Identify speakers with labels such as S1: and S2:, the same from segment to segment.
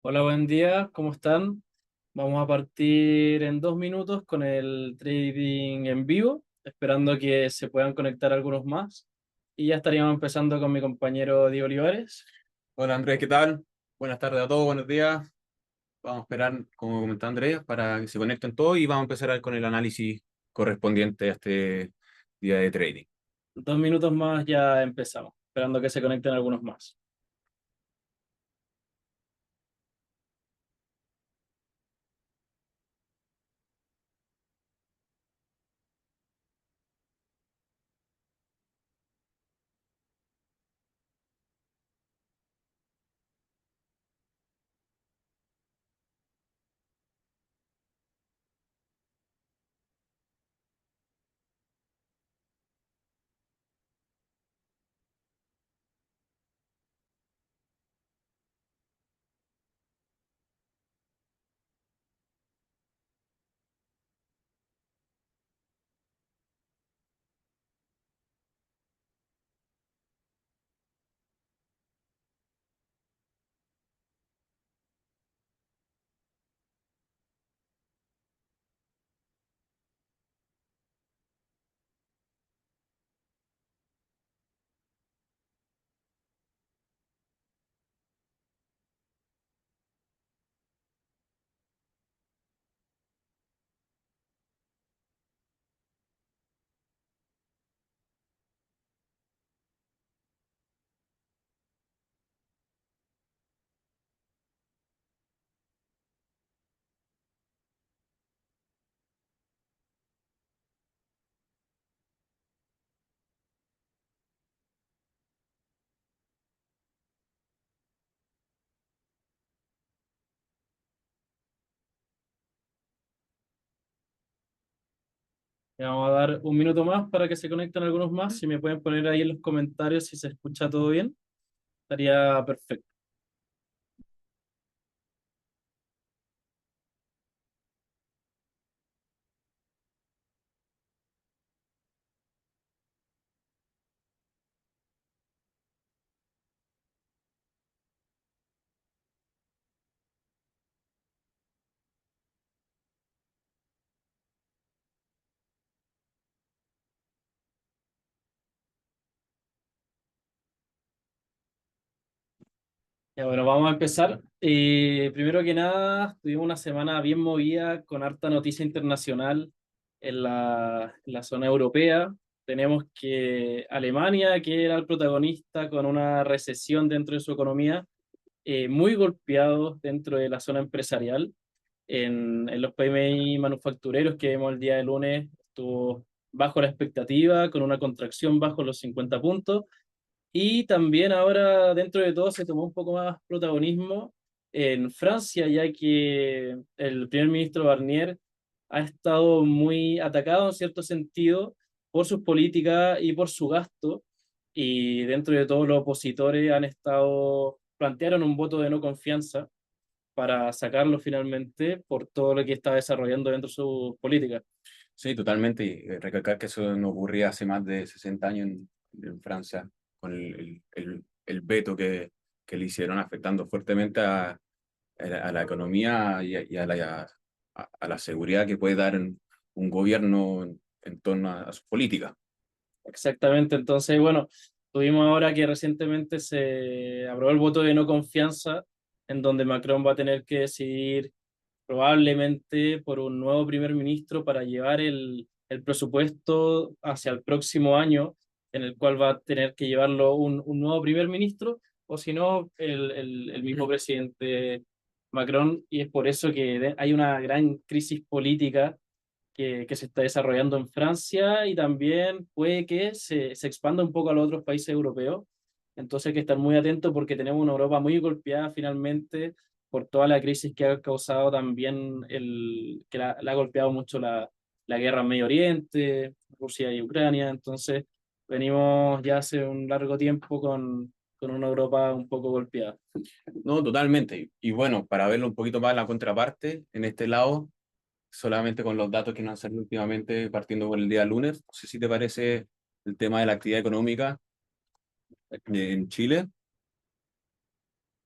S1: Hola, buen día, ¿cómo están? Vamos a partir en 2 minutos con el trading en vivo, esperando que se puedan conectar algunos más. Y ya estaríamos empezando con mi compañero Diego Olivares.
S2: Hola Andrés, ¿qué tal? Buenas tardes a todos, buenos días. Vamos a esperar, como comentaba Andrés, para que se conecten todos y vamos a empezar con el análisis correspondiente a este día de trading.
S1: 2 minutos más ya empezamos, esperando que se conecten algunos más. Le vamos a dar 1 minuto más para que se conecten algunos más. Si me pueden poner ahí en los comentarios si se escucha todo bien, estaría perfecto. Ya, bueno, vamos a empezar. Primero que nada, tuvimos una semana bien movida con harta noticia internacional en la zona europea. Tenemos que Alemania, que era el protagonista con una recesión dentro de su economía, muy golpeados dentro de la zona empresarial. En los PMI manufactureros que vemos el día de lunes estuvo bajo la expectativa, con una contracción bajo los 50 puntos. Y también ahora, dentro de todo, se tomó un poco más protagonismo en Francia, ya que el primer ministro Barnier ha estado muy atacado en cierto sentido por sus políticas y por su gasto. Y dentro de todo, los opositores plantearon un voto de no confianza para sacarlo finalmente por todo lo que está desarrollando dentro de sus políticas.
S2: Sí, totalmente. Y recalcar que eso no ocurría hace más de 60 años en Francia, con el veto que le hicieron, afectando fuertemente a la economía y a la seguridad que puede dar un gobierno en torno a su política.
S1: Exactamente, entonces, bueno, tuvimos ahora que recientemente se aprobó el voto de no confianza, en donde Macron va a tener que decidir probablemente por un nuevo primer ministro para llevar el presupuesto hacia el próximo año, en el cual va a tener que llevarlo un nuevo primer ministro, o si no, el mismo presidente Macron, y es por eso que hay una gran crisis política que se está desarrollando en Francia y también puede que se expanda un poco a los otros países europeos. Entonces hay que estar muy atentos porque tenemos una Europa muy golpeada finalmente por toda la crisis que ha causado también que la ha golpeado mucho la guerra en Medio Oriente, Rusia y Ucrania. Entonces venimos ya hace un largo tiempo con una Europa un poco golpeada.
S2: No, totalmente. Y bueno, para verlo un poquito más la contraparte, en este lado, solamente con los datos que nos han salido últimamente, partiendo por el día lunes, no sé si te parece el tema de la actividad económica en Chile.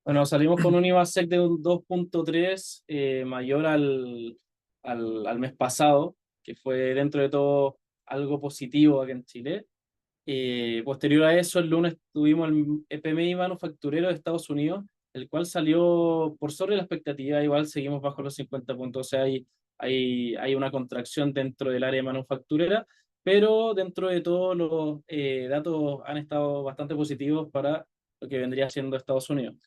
S1: Bueno, salimos con un IMASEC de un 2.3 mayor al mes pasado, que fue dentro de todo algo positivo aquí en Chile. Posterior a eso, el lunes tuvimos el PMI manufacturero de Estados Unidos, el cual salió por sobre la expectativa, igual seguimos bajo los 50 puntos, o sea, hay una contracción dentro del área manufacturera, pero dentro de todo los datos han estado bastante positivos para lo que vendría siendo Estados Unidos.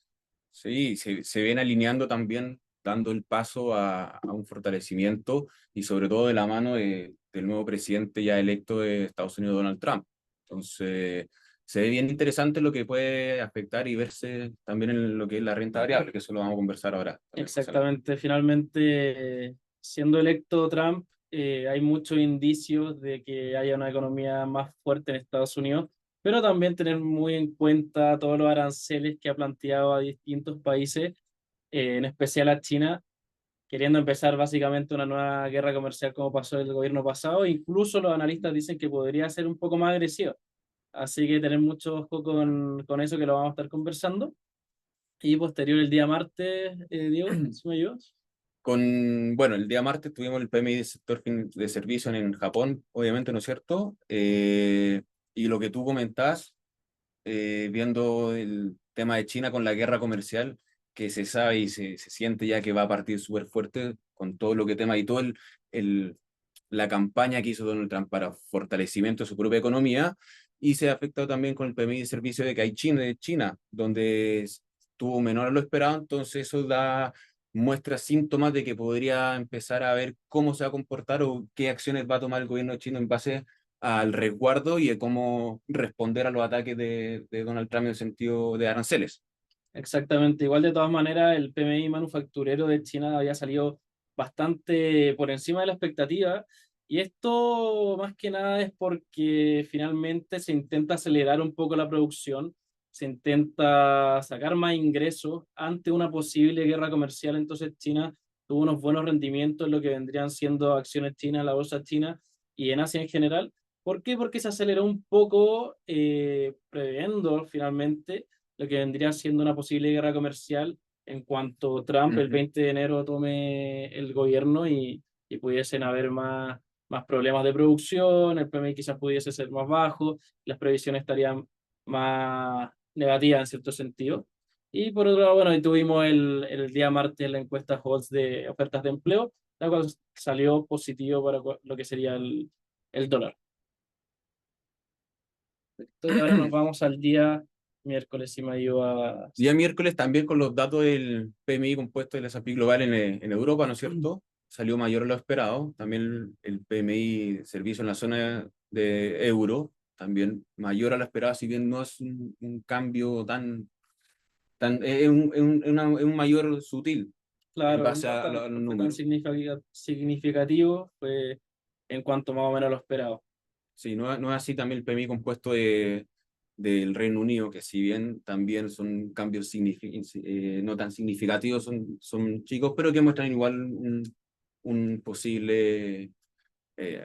S2: Sí, se ven alineando también, dando el paso a un fortalecimiento y sobre todo de la mano del nuevo presidente ya electo de Estados Unidos, Donald Trump. Entonces, se ve bien interesante lo que puede afectar y verse también en lo que es la renta variable, que eso lo vamos a conversar ahora también más adelante.
S1: Exactamente, finalmente, siendo electo Trump, hay muchos indicios de que haya una economía más fuerte en Estados Unidos, pero también tener muy en cuenta todos los aranceles que ha planteado a distintos países, en especial a China, queriendo empezar básicamente una nueva guerra comercial como pasó el gobierno pasado. Incluso los analistas dicen que podría ser un poco más agresivo. Así que tener mucho ojo con eso que lo vamos a estar conversando. Y posterior el día martes, Diego, si me ayudas.
S2: Bueno, el día martes tuvimos el PMI de sector de servicio en Japón, obviamente, ¿no es cierto? Y lo que tú comentás, viendo el tema de China con la guerra comercial, que se sabe y se siente ya que va a partir súper fuerte con todo lo que tema y todo el, la campaña que hizo Donald Trump para fortalecimiento de su propia economía, y se ha afectado también con el PMI de servicio de China, donde estuvo menor a lo esperado, entonces eso da muestra síntomas de que podría empezar a ver cómo se va a comportar o qué acciones va a tomar el gobierno chino en base al resguardo y de cómo responder a los ataques de Donald Trump en el sentido de aranceles.
S1: Exactamente, igual de todas maneras el PMI manufacturero de China había salido bastante por encima de la expectativa, y esto más que nada es porque finalmente se intenta acelerar un poco la producción, se intenta sacar más ingresos ante una posible guerra comercial. Entonces China tuvo unos buenos rendimientos en lo que vendrían siendo acciones chinas, la bolsa china y en Asia en general. ¿Por qué? Porque se aceleró un poco, previendo finalmente lo que vendría siendo una posible guerra comercial en cuanto Trump el
S2: Ujú.
S1: 20 de enero tome el gobierno, y pudiesen haber más problemas de producción, el PMI quizás pudiese ser más bajo, las previsiones estarían más negativas en cierto sentido. Y por otro lado, bueno, y tuvimos el día martes la encuesta HOLS de ofertas de empleo, la cual salió positivo para lo que sería el dólar. Y ahora nos vamos al día miércoles, si me ayuda.
S2: Día miércoles también con los datos del PMI compuesto del S&P Global en Europa, ¿no es cierto? Salió mayor a lo esperado. También el PMI servicio en la zona de euro, también mayor a lo esperado, si bien no es un cambio es un mayor sutil en
S1: Claro,
S2: base
S1: no
S2: a los
S1: no fue tan
S2: números.
S1: significativo, fue en cuanto más o menos lo esperado.
S2: Sí, no es así también el PMI compuesto del Reino Unido, que si bien también son cambios no tan significativos, son chicos, pero que muestran igual un posible,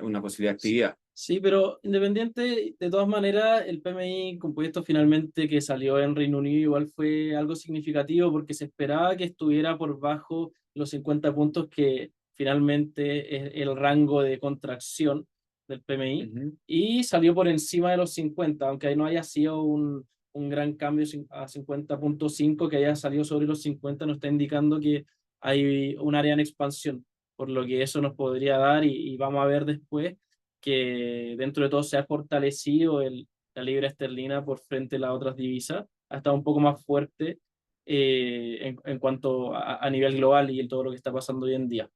S2: una posible actividad.
S1: Sí, pero independiente, de todas maneras, el PMI compuesto finalmente que salió en Reino Unido igual fue algo significativo porque se esperaba que estuviera por bajo los 50 puntos, que finalmente es el rango de contracción del PMI,
S2: Ujú.
S1: y salió por encima de los 50, aunque no haya sido un gran cambio a 50.5, que haya salido sobre los 50 nos está indicando que hay un área en expansión, por lo que eso nos podría dar, y vamos a ver después que dentro de todo se ha fortalecido la libra esterlina por frente a las otras divisas, ha estado un poco más fuerte, en cuanto a nivel global y en todo lo que está pasando hoy en día.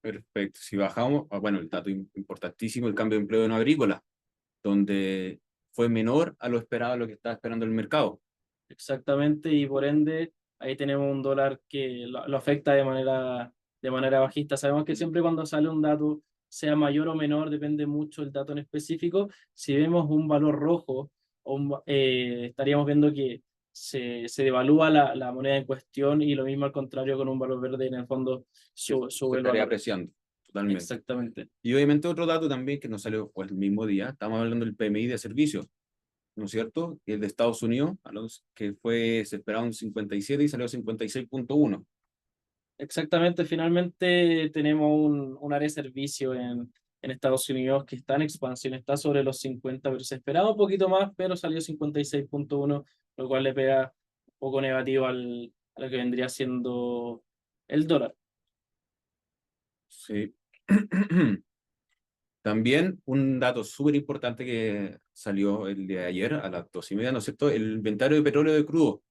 S2: Perfecto. Si bajamos, bueno, el dato importantísimo, el cambio de empleo no agrícola, donde fue menor a lo esperado, a lo que estaba esperando el mercado.
S1: Exactamente, y por ende ahí tenemos un dólar que lo afecta de manera bajista. Sabemos que siempre cuando sale un dato, sea mayor o menor, depende mucho del dato en específico. Si vemos un valor rojo, estaríamos viendo que se devalúa la moneda en cuestión, y lo mismo al contrario con un valor verde, en el fondo
S2: Se
S1: sube el
S2: estaría
S1: valor.
S2: apreciando totalmente.
S1: Exactamente.
S2: Y obviamente otro dato también que nos salió pues, el mismo día, estamos hablando del PMI de servicios, ¿no es cierto? Y el de Estados Unidos, que se esperaba un 57 y salió 56,1.
S1: Exactamente, finalmente tenemos un área de servicio en Estados Unidos que está en expansión, está sobre los 50, pero se esperaba un poquito más, pero salió 56,1, lo cual le pega un poco negativo a lo que vendría siendo el dólar.
S2: Sí. También un dato súper importante que salió el día de ayer a las 2:30, ¿no es cierto? El inventario de petróleo de crudo,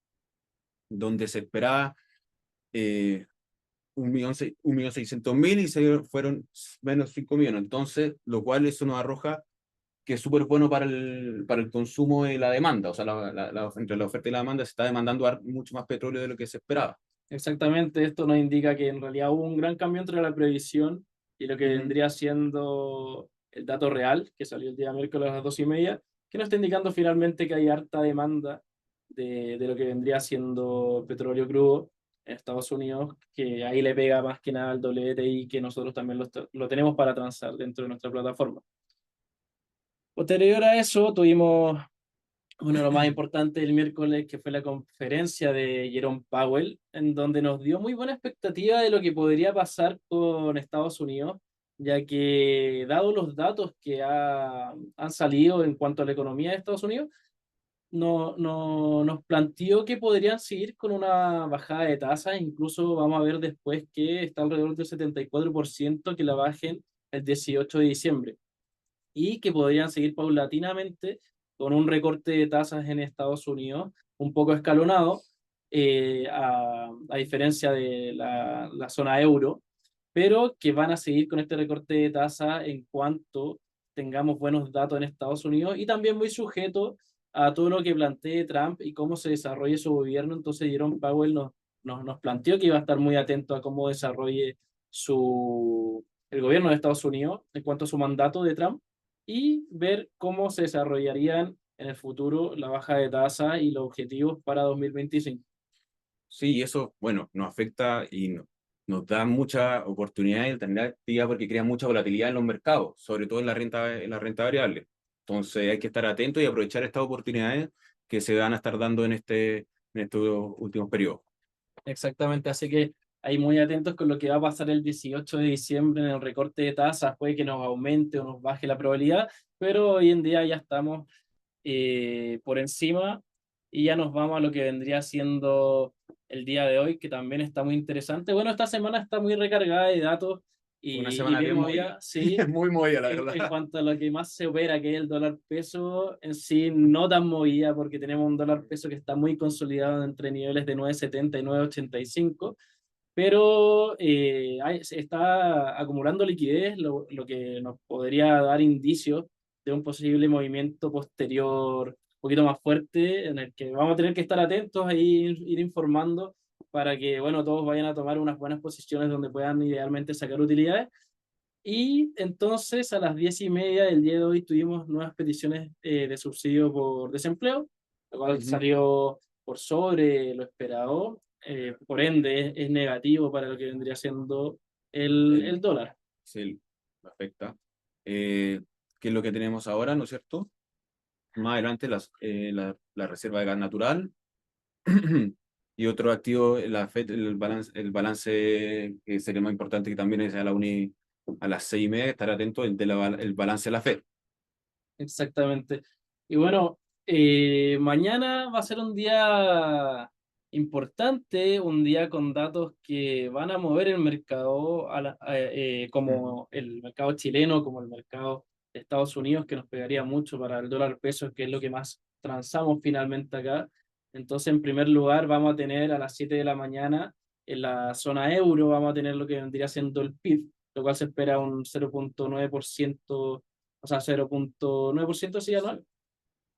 S2: donde se esperaba 1.600.000 y se fueron menos 5 millones. Entonces, lo cual eso nos arroja que es súper bueno para el consumo y la demanda. O sea, entre la oferta y la demanda se está demandando mucho más petróleo de lo que se esperaba.
S1: Exactamente, esto nos indica que en realidad hubo un gran cambio entre la previsión y lo que
S2: Ujú.
S1: vendría siendo el dato real, que salió el día miércoles a las 2:30, que nos está indicando finalmente que hay harta demanda de lo que vendría siendo petróleo crudo en Estados Unidos, que ahí le pega más que nada al WTI, que nosotros también lo tenemos para transar dentro de nuestra plataforma. Posterior a eso, tuvimos bueno, lo más importante el miércoles, que fue la conferencia de Jerome Powell, en donde nos dio muy buena expectativa de lo que podría pasar con Estados Unidos, ya que dado los datos que han salido en cuanto a la economía de Estados Unidos, nos planteó que podrían seguir con una bajada de tasas, incluso vamos a ver después que está alrededor del 74% que la bajen el 18 de diciembre y que podrían seguir paulatinamente con un recorte de tasas en Estados Unidos un poco escalonado, a diferencia de la zona euro, pero que van a seguir con este recorte de tasas en cuanto tengamos buenos datos en Estados Unidos y también muy sujeto a todo lo que plantee Trump y cómo se desarrolle su gobierno. Entonces Jerome Powell nos planteó que iba a estar muy atento a cómo desarrolle el gobierno de Estados Unidos en cuanto a su mandato de Trump y ver cómo se desarrollarían en el futuro la baja de tasa y los objetivos para 2025.
S2: Sí, y eso, bueno, nos afecta y nos da mucha oportunidad de tener actividad porque crea mucha volatilidad en los mercados, sobre todo en la renta variable. Entonces hay que estar atentos y aprovechar estas oportunidades que se van a estar dando en estos últimos periodos.
S1: Exactamente, así que ahí muy atentos con lo que va a pasar el 18 de diciembre en el recorte de tasas, puede que nos aumente o nos baje la probabilidad, pero hoy en día ya estamos por encima y ya nos vamos a lo que vendría siendo el día de hoy, que también está muy interesante. Bueno, esta semana está muy recargada de datos
S2: Una
S1: y
S2: semana
S1: bien
S2: bien
S1: movida,
S2: movida,
S1: sí.
S2: muy movida, la
S1: En
S2: verdad.
S1: cuanto a lo que más se opera, que es el dólar peso, en sí no tan movida, porque tenemos un dólar peso que está muy consolidado entre niveles de 9,70 y 9,85, pero se está acumulando liquidez, lo que nos podría dar indicios de un posible movimiento posterior un poquito más fuerte, en el que vamos a tener que estar atentos ahí, ir informando para que, bueno, todos vayan a tomar unas buenas posiciones donde puedan idealmente sacar utilidades. Y entonces a las 10:30 del día de hoy tuvimos nuevas peticiones de subsidio por desempleo, lo cual
S2: Ujú.
S1: salió por sobre lo esperado, por ende es negativo para lo que vendría siendo el
S2: El,
S1: dólar.
S2: sí, me afecta. Eh, ¿Qué es lo que tenemos ahora, no es cierto? Más adelante la reserva de gas natural. Y otro activo, la FED, el balance que sería más importante que también es a las 6:30, estar atento el balance de la FED.
S1: Exactamente. Y bueno, mañana va a ser un día importante, un día con datos que van a mover el mercado,
S2: Ujú.
S1: como el mercado chileno, como el mercado de Estados Unidos, que nos pegaría mucho para el dólar peso, que es lo que más transamos finalmente acá. Entonces, en primer lugar, vamos a tener a las 7 de la mañana en la zona euro, vamos a tener lo que vendría siendo el PIB, lo cual se espera un 0,9%, o sea, 0,9% sí anual.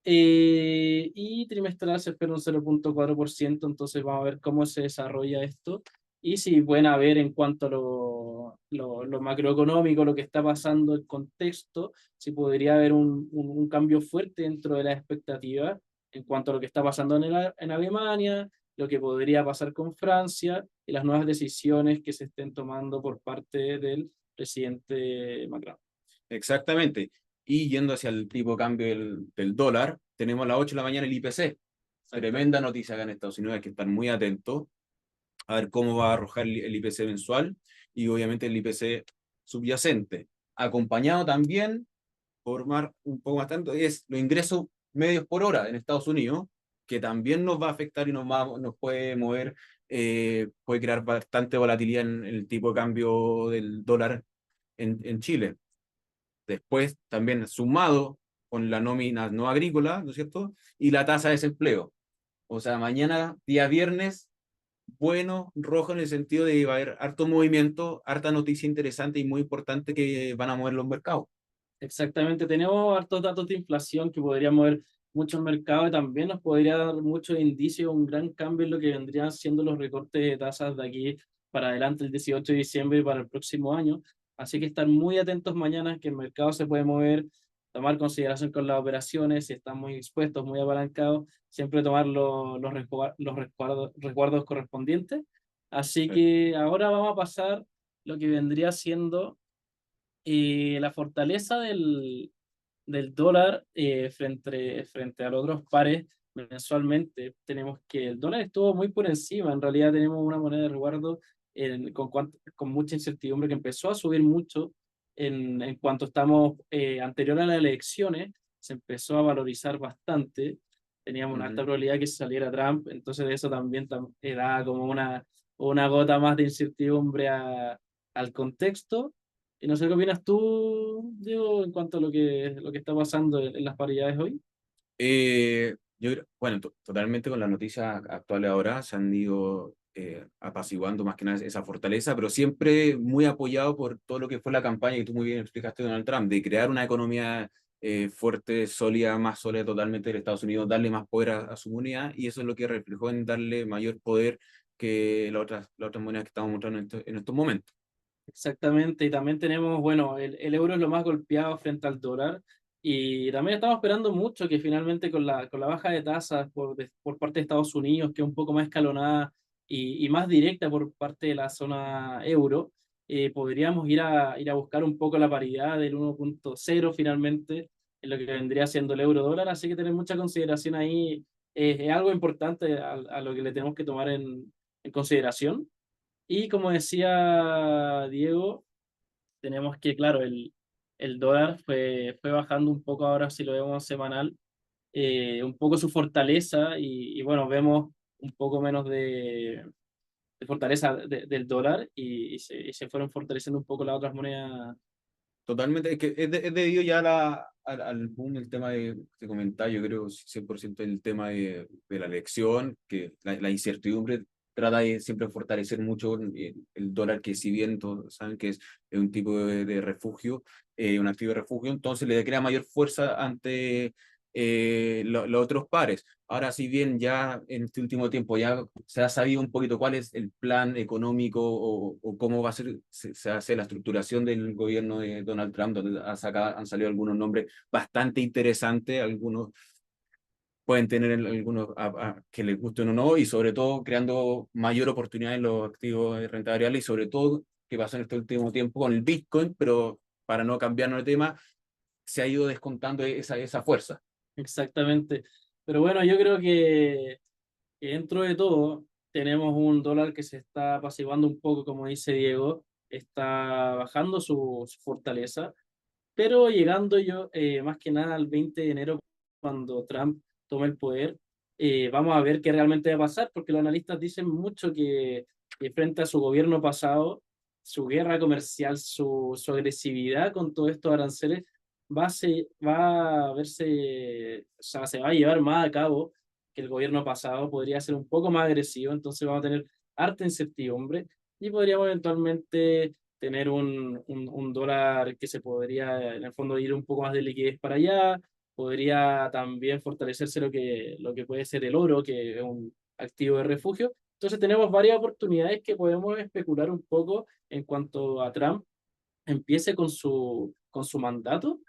S1: Y trimestral se espera un 0,4%, entonces vamos a ver cómo se desarrolla esto. Y si pueden a ver en cuanto a lo macroeconómico, lo que está pasando, el contexto, si podría haber un cambio fuerte dentro de las expectativas en cuanto a lo que está pasando en Alemania, lo que podría pasar con Francia y las nuevas decisiones que se estén tomando por parte del presidente Macron.
S2: Exactamente. Y yendo hacia el tipo de cambio del dólar, tenemos a las 8 de la mañana el IPC.
S1: Exacto.
S2: Tremenda noticia acá en Estados Unidos, hay que estar muy atentos a ver cómo va a arrojar el IPC mensual y obviamente el IPC subyacente, acompañado también, por más, un poco más tanto, es los ingresos medios por hora en Estados Unidos, que también nos va a afectar y nos puede mover, puede crear bastante volatilidad en el tipo de cambio del dólar en Chile. Después, también sumado con la nómina no agrícola, ¿no es cierto? Y la tasa de desempleo. O sea, mañana, día viernes, bueno, rojo en el sentido de que va a haber harto movimiento, harta noticia interesante y muy importante que van a mover los mercados.
S1: Exactamente, tenemos hartos datos de inflación que podrían mover muchos mercados y también nos podría dar muchos indicios, un gran cambio en lo que vendrían siendo los recortes de tasas de aquí para adelante el 18 de diciembre y para el próximo año. Así que estar muy atentos mañana que el mercado se puede mover, tomar consideración con las operaciones, si están muy expuestos, muy apalancados, siempre tomar resguardos correspondientes. Así que ahora vamos a pasar lo que vendría siendo la fortaleza del dólar frente a los otros pares mensualmente. Tenemos que el dólar estuvo muy por encima. En realidad tenemos una moneda de resguardo con mucha incertidumbre que empezó a subir mucho en cuanto estamos anterior a las elecciones. Se empezó a valorizar bastante. Teníamos una alta
S2: Ujú.
S1: probabilidad que saliera Trump. Entonces eso también da como una gota más de incertidumbre al contexto. Y no sé qué opinas tú, Diego, en cuanto a lo que está pasando en las paridades hoy.
S2: Bueno, totalmente con las noticias actuales ahora se han ido apaciguando más que nada esa fortaleza, pero siempre muy apoyado por todo lo que fue la campaña que tú muy bien explicaste, Donald Trump, de crear una economía fuerte, sólida, más sólida totalmente de Estados Unidos, darle más poder a su moneda, y eso es lo que reflejó en darle mayor poder que las otras monedas que estamos mostrando en estos momentos.
S1: Exactamente, y también tenemos, bueno, el euro es lo más golpeado frente al dólar, y también estamos esperando mucho que finalmente con la baja de tasas por parte de Estados Unidos, que es un poco más escalonada y más directa por parte de la zona euro, podríamos ir a buscar un poco la paridad del 1.0 finalmente, en lo que vendría siendo el euro dólar, así que tener mucha consideración ahí, es algo importante a lo que le tenemos que tomar en consideración. Y como decía Diego, tenemos que, claro, el dólar fue bajando un poco ahora, si lo vemos semanal, un poco su fortaleza y bueno, vemos un poco menos de fortaleza del dólar y se fueron fortaleciendo un poco las otras monedas.
S2: Totalmente, es que es debido ya al boom del tema de comentar, yo creo 100% el tema de la elección, que la incertidumbre trata de siempre fortalecer mucho el dólar, que si bien todos saben que es un tipo de refugio, un activo de refugio, entonces le crea mayor fuerza ante los otros pares. Ahora, si bien ya en este último tiempo ya se ha sabido un poquito cuál es el plan económico o cómo va a ser, se hace la estructuración del gobierno de Donald Trump, donde han salido algunos nombres bastante interesantes, algunos pueden tener algunos que les gusten o no, y sobre todo creando mayor oportunidad en los activos de renta variable y sobre todo que pasó en este último tiempo con el Bitcoin, pero para no cambiarnos de tema, se ha ido descontando esa fuerza.
S1: Exactamente. Pero bueno, yo creo que dentro de todo tenemos un dólar que se está apaciguando un poco, como dice Diego, está bajando su fortaleza. Pero llegando yo más que nada al 20 de enero, cuando Trump tome el poder, vamos a ver qué realmente va a pasar, porque los analistas dicen mucho que frente a su gobierno pasado, su guerra comercial, su agresividad con todos estos aranceles, va a verse, o sea, se va a llevar más a cabo que el gobierno pasado, podría ser un poco más agresivo, entonces vamos a tener harta incertidumbre y podríamos eventualmente tener un dólar que se podría, en el fondo, ir un poco más de liquidez para allá. Podría también fortalecerse lo que puede ser el oro, que es un activo de refugio. Entonces tenemos varias oportunidades que podemos especular un poco en cuanto a Trump empiece con su mandato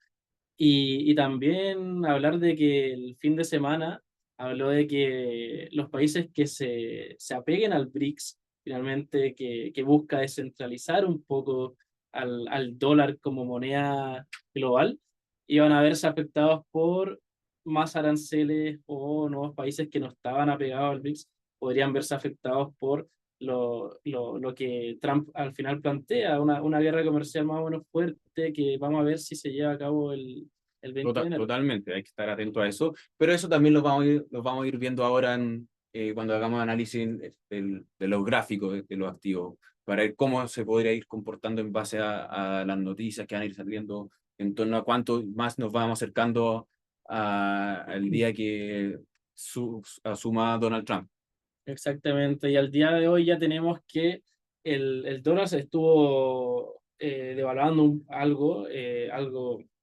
S1: y también hablar de que el fin de semana habló de que los países que se apeguen al BRICS, finalmente que busca descentralizar un poco al dólar como moneda global, iban a verse afectados por más aranceles o nuevos países que no estaban apegados al BRICS podrían verse afectados por lo que Trump al final plantea, una guerra comercial más o menos fuerte que vamos a ver si se lleva a cabo el 20 de enero.
S2: Totalmente, hay que estar atento a eso, pero eso también lo vamos a ir viendo ahora cuando hagamos análisis de los gráficos de los activos, para ver cómo se podría ir comportando en base a las noticias que van a ir saliendo, en torno a cuánto más nos vamos acercando al día que asuma Donald Trump.
S1: Exactamente, y al día de hoy ya tenemos que el dólar se estuvo devaluando algo,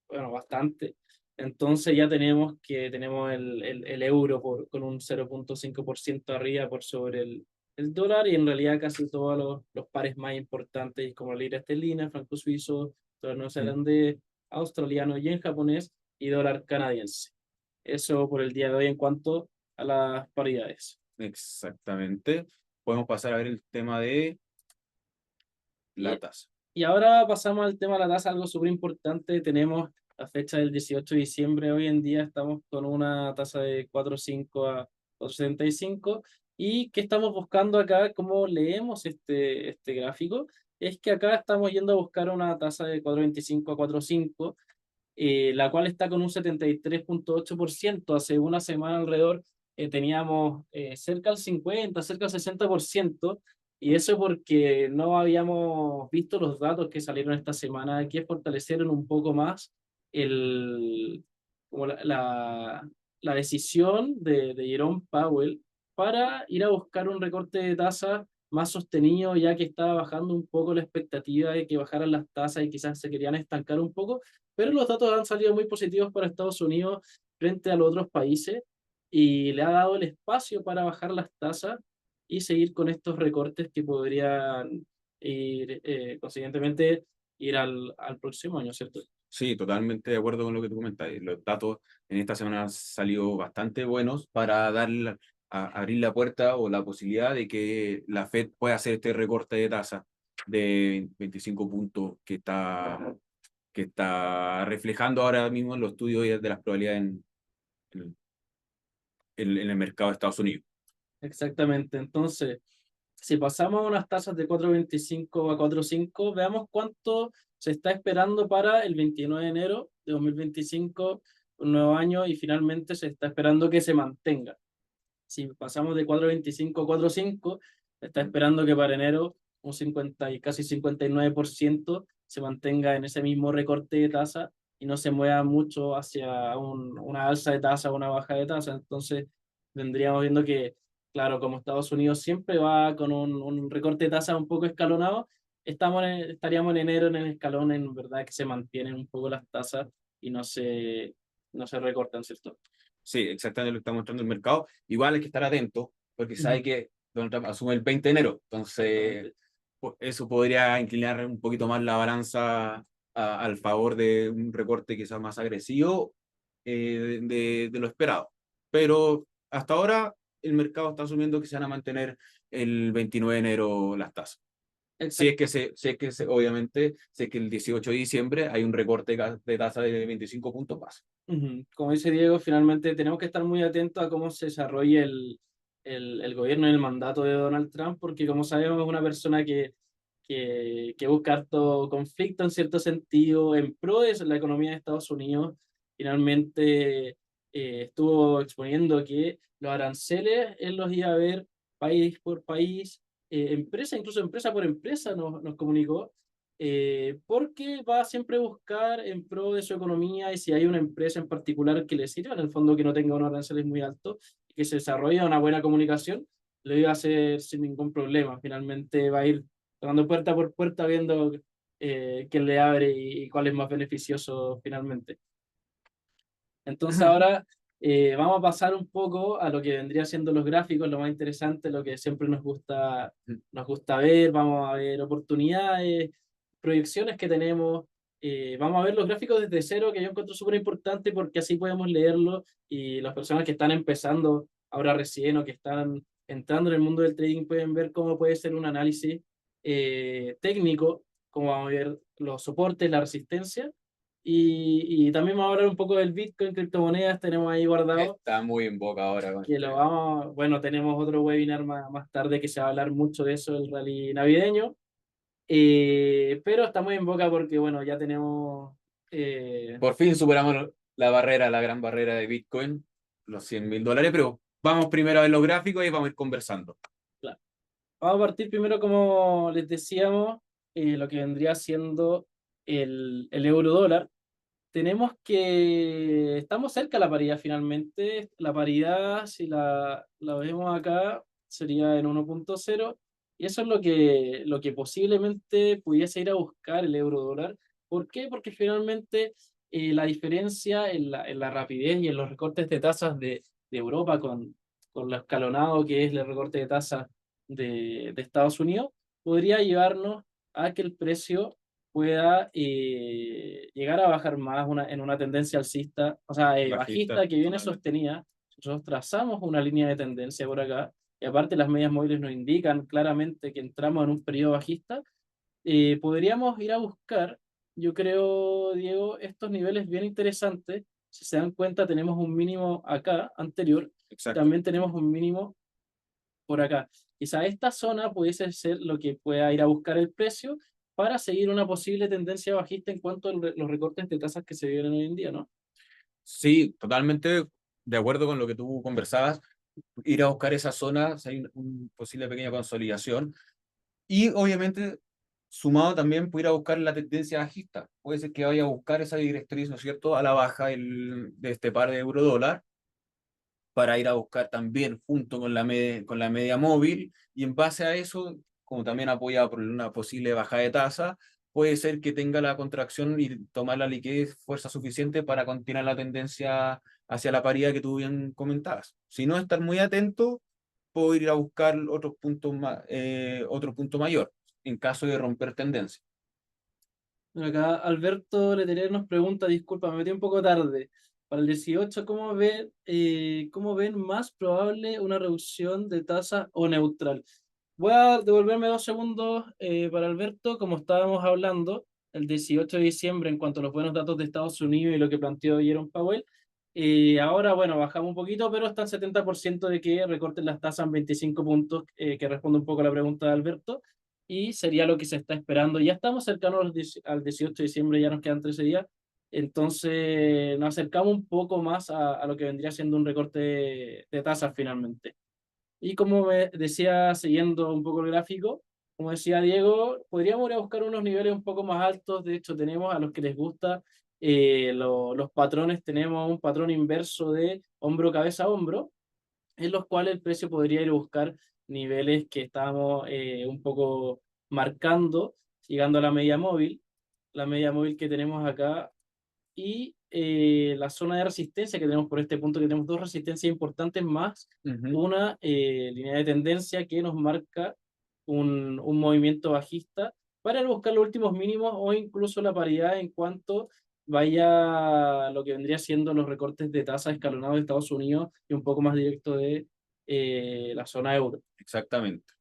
S1: bueno, bastante. Entonces ya tenemos el euro con un 0,5% arriba por sobre el dólar y en realidad casi todos los pares más importantes como la libra esterlina, el franco suizo, dólar
S2: Mm.
S1: neozelandés, australiano, yen japonés y dólar canadiense. Eso por el día de hoy en cuanto a las paridades.
S2: Exactamente. Podemos pasar a ver el tema de la
S1: Y,
S2: tasa.
S1: y ahora pasamos al tema de la tasa, algo súper importante. Tenemos la fecha del 18 de diciembre. Hoy en día estamos con una tasa de 4,5 a 4,75. ¿Y qué estamos buscando acá? ¿Cómo leemos este gráfico? Es que acá estamos yendo a buscar una tasa de 4,25 a 4,5, la cual está con un 73,8%. Hace una semana alrededor teníamos cerca del 50, cerca del 60%, y eso porque no habíamos visto los datos que salieron esta semana, que fortalecieron un poco más el, como la decisión de Jerome Powell para ir a buscar un recorte de tasas más sostenido, ya que estaba bajando un poco la expectativa de que bajaran las tasas y quizás se querían estancar un poco, pero los datos han salido muy positivos para Estados Unidos frente a los otros países y le ha dado el espacio para bajar las tasas y seguir con estos recortes que podrían ir, consiguientemente, ir al próximo año, ¿cierto?
S2: Sí, totalmente de acuerdo con lo que tú comentas. Los datos en esta semana han salido bastante buenos para abrir la puerta o la posibilidad de que la Fed pueda hacer este recorte de tasa de 25 puntos que está reflejando ahora mismo en los estudios de las probabilidades en, en el mercado de Estados Unidos.
S1: Exactamente. Entonces, si pasamos a unas tasas de 4,25 a 4,5, veamos cuánto se está esperando para el 29 de enero de 2025, un nuevo año, y finalmente se está esperando que se mantenga. Si pasamos de 4,25 a 4,5, se está esperando que para enero un 50 y casi 59% se mantenga en ese mismo recorte de tasa y no se mueva mucho hacia una alza de tasa o una baja de tasa. Entonces, vendríamos viendo que, claro, como Estados Unidos siempre va con un recorte de tasa un poco escalonado, estaríamos en enero en el escalón, en verdad, que se mantienen un poco las tasas y no se recortan, ¿cierto?
S2: Sí, exactamente lo que está mostrando el mercado. Igual hay que estar atento porque sabe
S1: Ujú.
S2: que Donald Trump asume el 20 de enero. Entonces,
S1: Exactamente.
S2: eso podría inclinar un poquito más la balanza al favor de un recorte quizás más agresivo de lo esperado. Pero hasta ahora el mercado está asumiendo que se van a mantener el 29 de enero las tasas. Obviamente, si es que el 18 de diciembre hay un recorte de tasa de 25 puntos más.
S1: Ujú. Como dice Diego, finalmente tenemos que estar muy atentos a cómo se desarrolle el gobierno y el mandato de Donald Trump, porque como sabemos es una persona que busca harto conflicto en cierto sentido en pro de la economía de Estados Unidos. Finalmente estuvo exponiendo que los aranceles él los iba a ver país por país, empresa, incluso empresa por empresa nos comunicó, porque va a siempre buscar en pro de su economía y si hay una empresa en particular que le sirva, en el fondo que no tenga unos aranceles muy altos y que se desarrolle una buena comunicación, lo iba a hacer sin ningún problema. Finalmente va a ir tocando puerta por puerta viendo quién le abre y cuál es más beneficioso finalmente. Entonces ahora vamos a pasar un poco a lo que vendría siendo los gráficos, lo más interesante, lo que siempre nos gusta ver. Vamos a ver oportunidades, proyecciones que tenemos. Vamos a ver los gráficos desde cero, que yo encuentro súper importante porque así podemos leerlo y las personas que están empezando ahora recién o que están entrando en el mundo del trading pueden ver cómo puede ser un análisis técnico, cómo vamos a ver los soportes, la resistencia Y también vamos a hablar un poco del Bitcoin, criptomonedas, tenemos ahí guardado,
S2: Está muy en boca ahora con
S1: que lo
S2: este.
S1: vamos, bueno, tenemos otro webinar más tarde que se va a hablar mucho de eso, el rally navideño, pero está muy en boca porque, bueno, ya tenemos, eh,
S2: Por fin superamos la barrera, la gran barrera de Bitcoin, los $100.000, pero vamos primero a ver los gráficos y vamos a ir conversando.
S1: claro. Vamos a partir primero, como les decíamos, lo que vendría siendo el euro dólar. Tenemos que, estamos cerca de la paridad finalmente. La paridad, si la vemos acá, sería en 1.0. Y eso es lo que posiblemente pudiese ir a buscar el euro dólar. ¿Por qué? Porque finalmente la diferencia en la rapidez y en los recortes de tasas de Europa con lo escalonado que es el recorte de tasas de Estados Unidos, podría llevarnos a que el precio pueda llegar a bajar más en una tendencia alcista, o sea,
S2: Bajista,
S1: bajista que viene
S2: totalmente.
S1: sostenida. Nosotros trazamos una línea de tendencia por acá, y aparte las medias móviles nos indican claramente que entramos en un periodo bajista. Podríamos ir a buscar, yo creo, Diego, estos niveles bien interesantes. Si se dan cuenta, tenemos un mínimo acá anterior y
S2: Exacto.
S1: también tenemos un mínimo por acá. Quizá esta zona pudiese ser lo que pueda ir a buscar el precio para seguir una posible tendencia bajista en cuanto a los recortes de tasas que se viven hoy en día, ¿no?
S2: Sí, totalmente de acuerdo con lo que tú conversabas. Ir a buscar esa zona, si hay un posible pequeña consolidación. Y obviamente, sumado también, pudiera buscar la tendencia bajista. Puede ser que vaya a buscar esa directriz, ¿no es cierto?, a la baja de este par de euro dólar para ir a buscar también junto con con la media móvil. Y en base a eso, como también apoyado por una posible baja de tasa, puede ser que tenga la contracción y tomar la liquidez, fuerza suficiente para continuar la tendencia hacia la paridad que tú bien comentabas. Si no, estar muy atento, puedo ir a buscar otros puntos otro punto mayor en caso de romper tendencia.
S1: Acá Alberto Letelier nos pregunta, disculpa, me metí un poco tarde. Para el 18, cómo ven más probable una reducción de tasa o neutral? Voy a devolverme 2 segundos para Alberto, como estábamos hablando, el 18 de diciembre en cuanto a los buenos datos de Estados Unidos y lo que planteó Jerome Powell. Ahora, bueno, bajamos un poquito, pero está el 70% de que recorten las tasas en 25 puntos, que responde un poco a la pregunta de Alberto, y sería lo que se está esperando. Ya estamos cercanos al 18 de diciembre, ya nos quedan 13 días, entonces nos acercamos un poco más a lo que vendría siendo un recorte de tasas finalmente. Y como me decía, siguiendo un poco el gráfico, como decía Diego, podríamos ir a buscar unos niveles un poco más altos. De hecho, tenemos a los que les gusta los patrones, tenemos un patrón inverso de hombro, cabeza, hombro, en los cuales el precio podría ir a buscar niveles que estamos un poco marcando, llegando a la media móvil que tenemos acá y la zona de resistencia que tenemos por este punto, que tenemos dos resistencias importantes más
S2: Ujú.
S1: una línea de tendencia que nos marca un movimiento bajista para buscar los últimos mínimos o incluso la paridad en cuanto vaya a lo que vendría siendo los recortes de tasa escalonados de Estados Unidos y un poco más directo de la zona euro.
S2: Exactamente.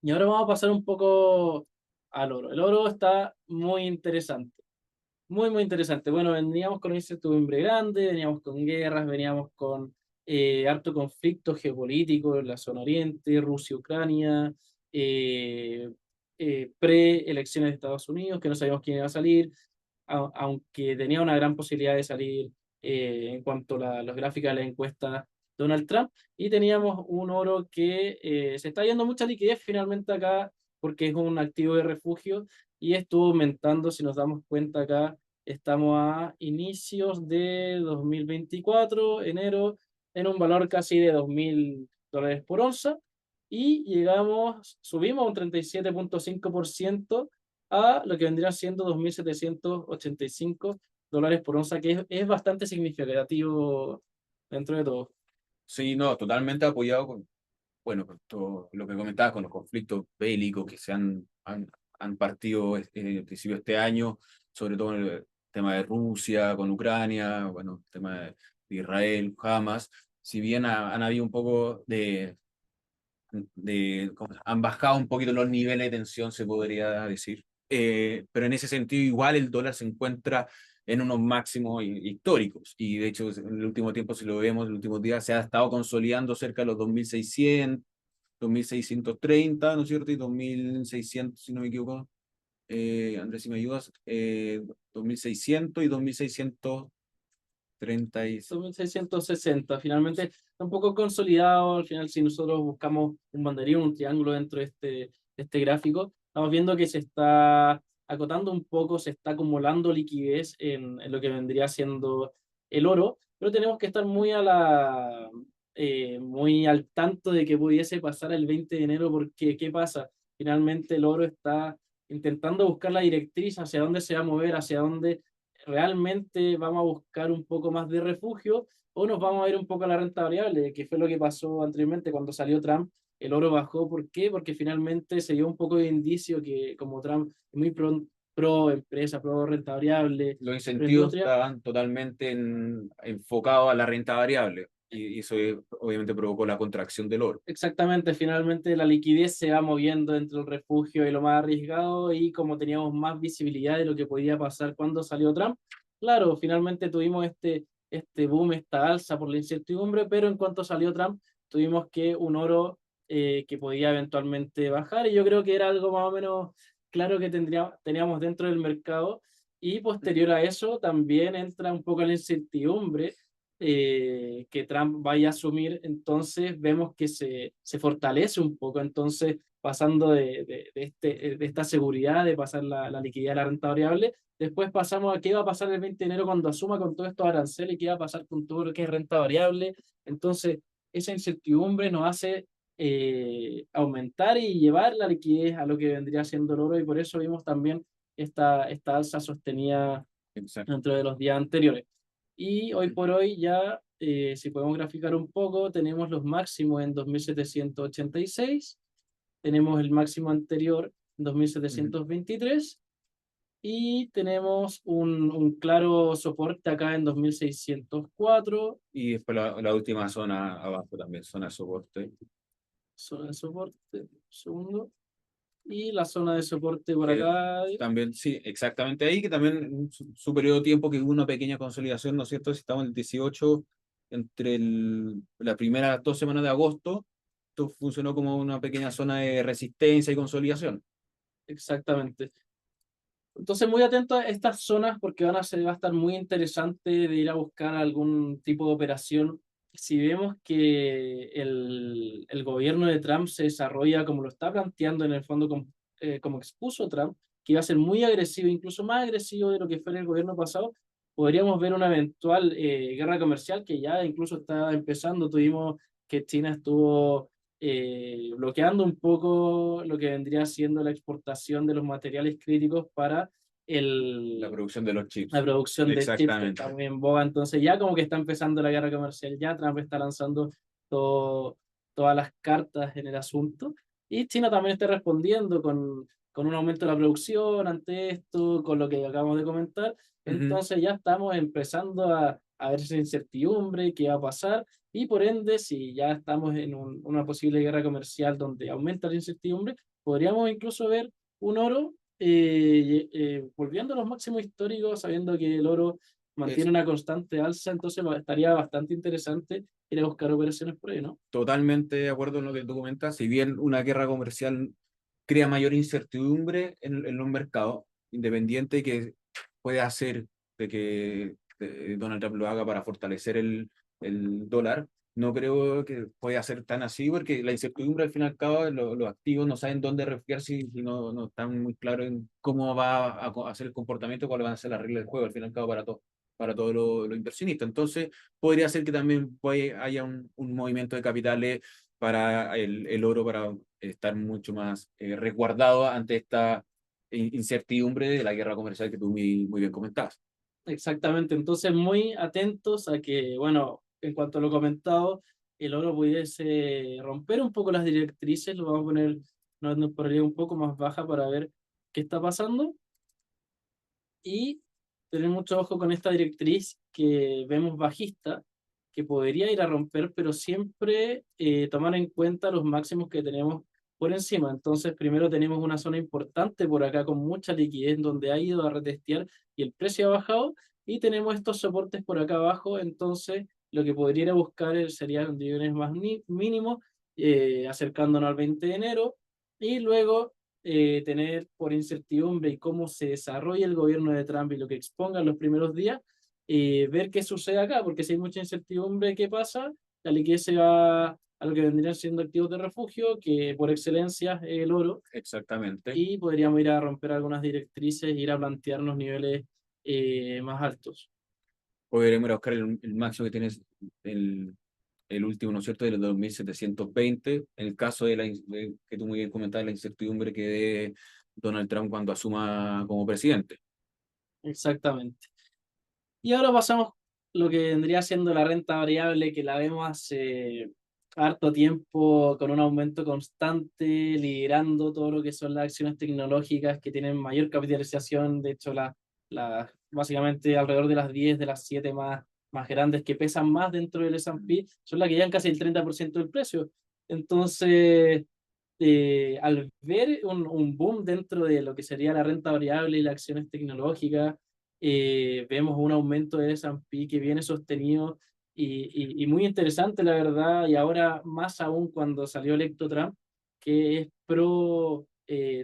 S1: Y ahora vamos a pasar un poco al oro. El oro está muy interesante. Muy, muy interesante. Bueno, veníamos con una incertidumbre grande, veníamos con guerras, veníamos con harto conflicto geopolítico en la zona oriente, Rusia, Ucrania, pre-elecciones de Estados Unidos, que no sabíamos quién iba a salir, aunque tenía una gran posibilidad de salir en cuanto a las gráficas de la encuesta Donald Trump, y teníamos un oro que se está yendo mucha liquidez finalmente acá, porque es un activo de refugio, y estuvo aumentando, si nos damos cuenta acá, estamos a inicios de 2024 enero, en un valor casi de $2.000 por onza, y subimos un 37.5% a lo que vendría siendo $2.785 por onza, que es bastante significativo dentro de todo.
S2: Sí, no, totalmente apoyado con, bueno, con todo lo que comentabas, con los conflictos bélicos que han partido en principio este año, sobre todo en el tema de Rusia, con Ucrania, bueno, el tema de Israel, Hamas, si bien han habido un poco han bajado un poquito los niveles de tensión, se podría decir, pero en ese sentido igual el dólar se encuentra en unos máximos históricos, y de hecho en el último tiempo, si lo vemos, en los últimos días se ha estado consolidando cerca de los 2.600, 2.630, ¿no es cierto? Y 2.600, si no me equivoco, Andrés, si me ayudas, 2.600 y 2.636.
S1: 2660. Finalmente está un poco consolidado. Al final, si nosotros buscamos un banderín, un triángulo dentro de este gráfico, estamos viendo que se está acotando un poco, se está acumulando liquidez en lo que vendría siendo el oro, pero tenemos que estar muy al tanto de que pudiese pasar el 20 de enero, porque ¿qué pasa? Finalmente el oro está intentando buscar la directriz hacia dónde se va a mover, hacia dónde realmente vamos a buscar un poco más de refugio o nos vamos a ir un poco a la renta variable, que fue lo que pasó anteriormente cuando salió Trump. El oro bajó. ¿Por qué? Porque finalmente se dio un poco de indicio que como Trump es muy pro empresa, pro renta variable,
S2: Los
S1: pro
S2: incentivos
S1: industria.
S2: estaban totalmente enfocados a la renta variable, y eso obviamente provocó la contracción del oro.
S1: Exactamente, finalmente la liquidez se va moviendo entre el refugio y lo más arriesgado, y como teníamos más visibilidad de lo que podía pasar cuando salió Trump, claro, finalmente tuvimos este boom, esta alza por la incertidumbre, pero en cuanto salió Trump, tuvimos que un oro que podía eventualmente bajar, y yo creo que era algo más o menos claro que teníamos dentro del mercado, y posterior a eso también entra un poco la incertidumbre que Trump vaya a asumir. Entonces vemos que se fortalece un poco, entonces pasando de esta seguridad de pasar la liquidez a la renta variable, después pasamos a qué va a pasar el 20 de enero cuando asuma con todos estos aranceles, qué va a pasar con todo lo que es renta variable. Entonces esa incertidumbre nos hace aumentar y llevar la liquidez a lo que vendría siendo el oro, y por eso vimos también esta alza sostenida
S2: Exacto.
S1: dentro de los días anteriores. Y hoy por hoy ya, si podemos graficar un poco, tenemos los máximos en 2786, tenemos el máximo anterior en
S2: Ujú.
S1: 2723, y tenemos un claro soporte acá en 2604,
S2: Y después la última zona abajo también, zona de soporte,
S1: zona de soporte, un segundo, y la zona de soporte por
S2: que
S1: acá.
S2: también, sí, exactamente ahí, que también en su periodo de tiempo que hubo una pequeña consolidación, ¿no es cierto? Si estamos en el 18, entre la primera 2 semanas de agosto, esto funcionó como una pequeña zona de resistencia y consolidación.
S1: Exactamente. Entonces, muy atento a estas zonas porque va a estar muy interesante de ir a buscar algún tipo de operación. Si vemos que el gobierno de Trump se desarrolla como lo está planteando en el fondo, como expuso Trump, que iba a ser muy agresivo, incluso más agresivo de lo que fue en el gobierno pasado, podríamos ver una eventual guerra comercial que ya incluso está empezando. Tuvimos que China estuvo bloqueando un poco lo que vendría siendo la exportación de los materiales críticos para
S2: La
S1: el,
S2: producción de los
S1: la
S2: chips.
S1: producción de chips, que está
S2: Exactamente.
S1: muy en boga. Entonces ya como que está empezando la guerra comercial, ya Trump está lanzando todo, todas las cartas en el asunto, y China también está respondiendo con un aumento de la producción ante esto, con lo que acabamos de comentar.
S2: Ujú.
S1: Entonces ya estamos empezando a ver esa incertidumbre, qué va a pasar, y por ende, si ya estamos en una posible guerra comercial donde aumenta la incertidumbre, podríamos incluso ver un oro volviendo a los máximos históricos, sabiendo que el oro mantiene
S2: Es
S1: una constante alza. Entonces estaría bastante interesante ir a buscar operaciones por ahí, ¿no?
S2: totalmente de acuerdo en lo que tú comentas. Si bien una guerra comercial crea mayor incertidumbre en los mercados, independiente que puede hacer de que Donald Trump lo haga para fortalecer el dólar, no creo que pueda ser tan así, porque la incertidumbre al fin y al cabo, los activos no saben dónde refugiarse, y no están muy claros en cómo va a hacer el comportamiento, cuáles van a ser las reglas del juego, al fin y al cabo, para todos los inversionistas. Entonces, podría ser que también haya un movimiento de capitales para el oro, para estar mucho más resguardado ante esta incertidumbre de la guerra comercial que tú muy bien comentabas.
S1: Exactamente. Entonces, muy atentos a que, bueno, en cuanto a lo comentado, el oro pudiese romper un poco las directrices. Lo vamos a poner una probabilidad un poco más baja para ver qué está pasando, y tener mucho ojo con esta directriz que vemos bajista, que podría ir a romper, pero siempre tomar en cuenta los máximos que tenemos por encima. Entonces, primero tenemos una zona importante por acá con mucha liquidez donde ha ido a retestear y el precio ha bajado, y tenemos estos soportes por acá abajo. Entonces, lo que podría buscar serían niveles más mínimos, acercándonos al 20 de enero, y luego tener por incertidumbre y cómo se desarrolla el gobierno de Trump y lo que exponga en los primeros días, ver qué sucede acá, porque si hay mucha incertidumbre, ¿qué pasa? La liquidez se va a lo que vendrían siendo activos de refugio, que por excelencia es el oro,
S2: Exactamente.
S1: y podríamos ir a romper algunas directrices, ir a plantearnos niveles más altos.
S2: Podremos ir a buscar el máximo que tienes, el último, ¿no es cierto?, de los 2.720. En el caso que tú muy bien comentabas, la incertidumbre que dé Donald Trump cuando asuma como presidente.
S1: Exactamente. Y ahora pasamos lo que vendría siendo la renta variable, que la vemos hace harto tiempo con un aumento constante, liderando todo lo que son las acciones tecnológicas que tienen mayor capitalización. De hecho, básicamente alrededor de las 10 de las 7 más grandes que pesan más dentro del S&P son las que llevan casi el 30% del precio. Entonces, al ver un boom dentro de lo que sería la renta variable y las acciones tecnológicas, vemos un aumento de S&P que viene sostenido y muy interesante, la verdad, y ahora más aún cuando salió electo Trump, que es pro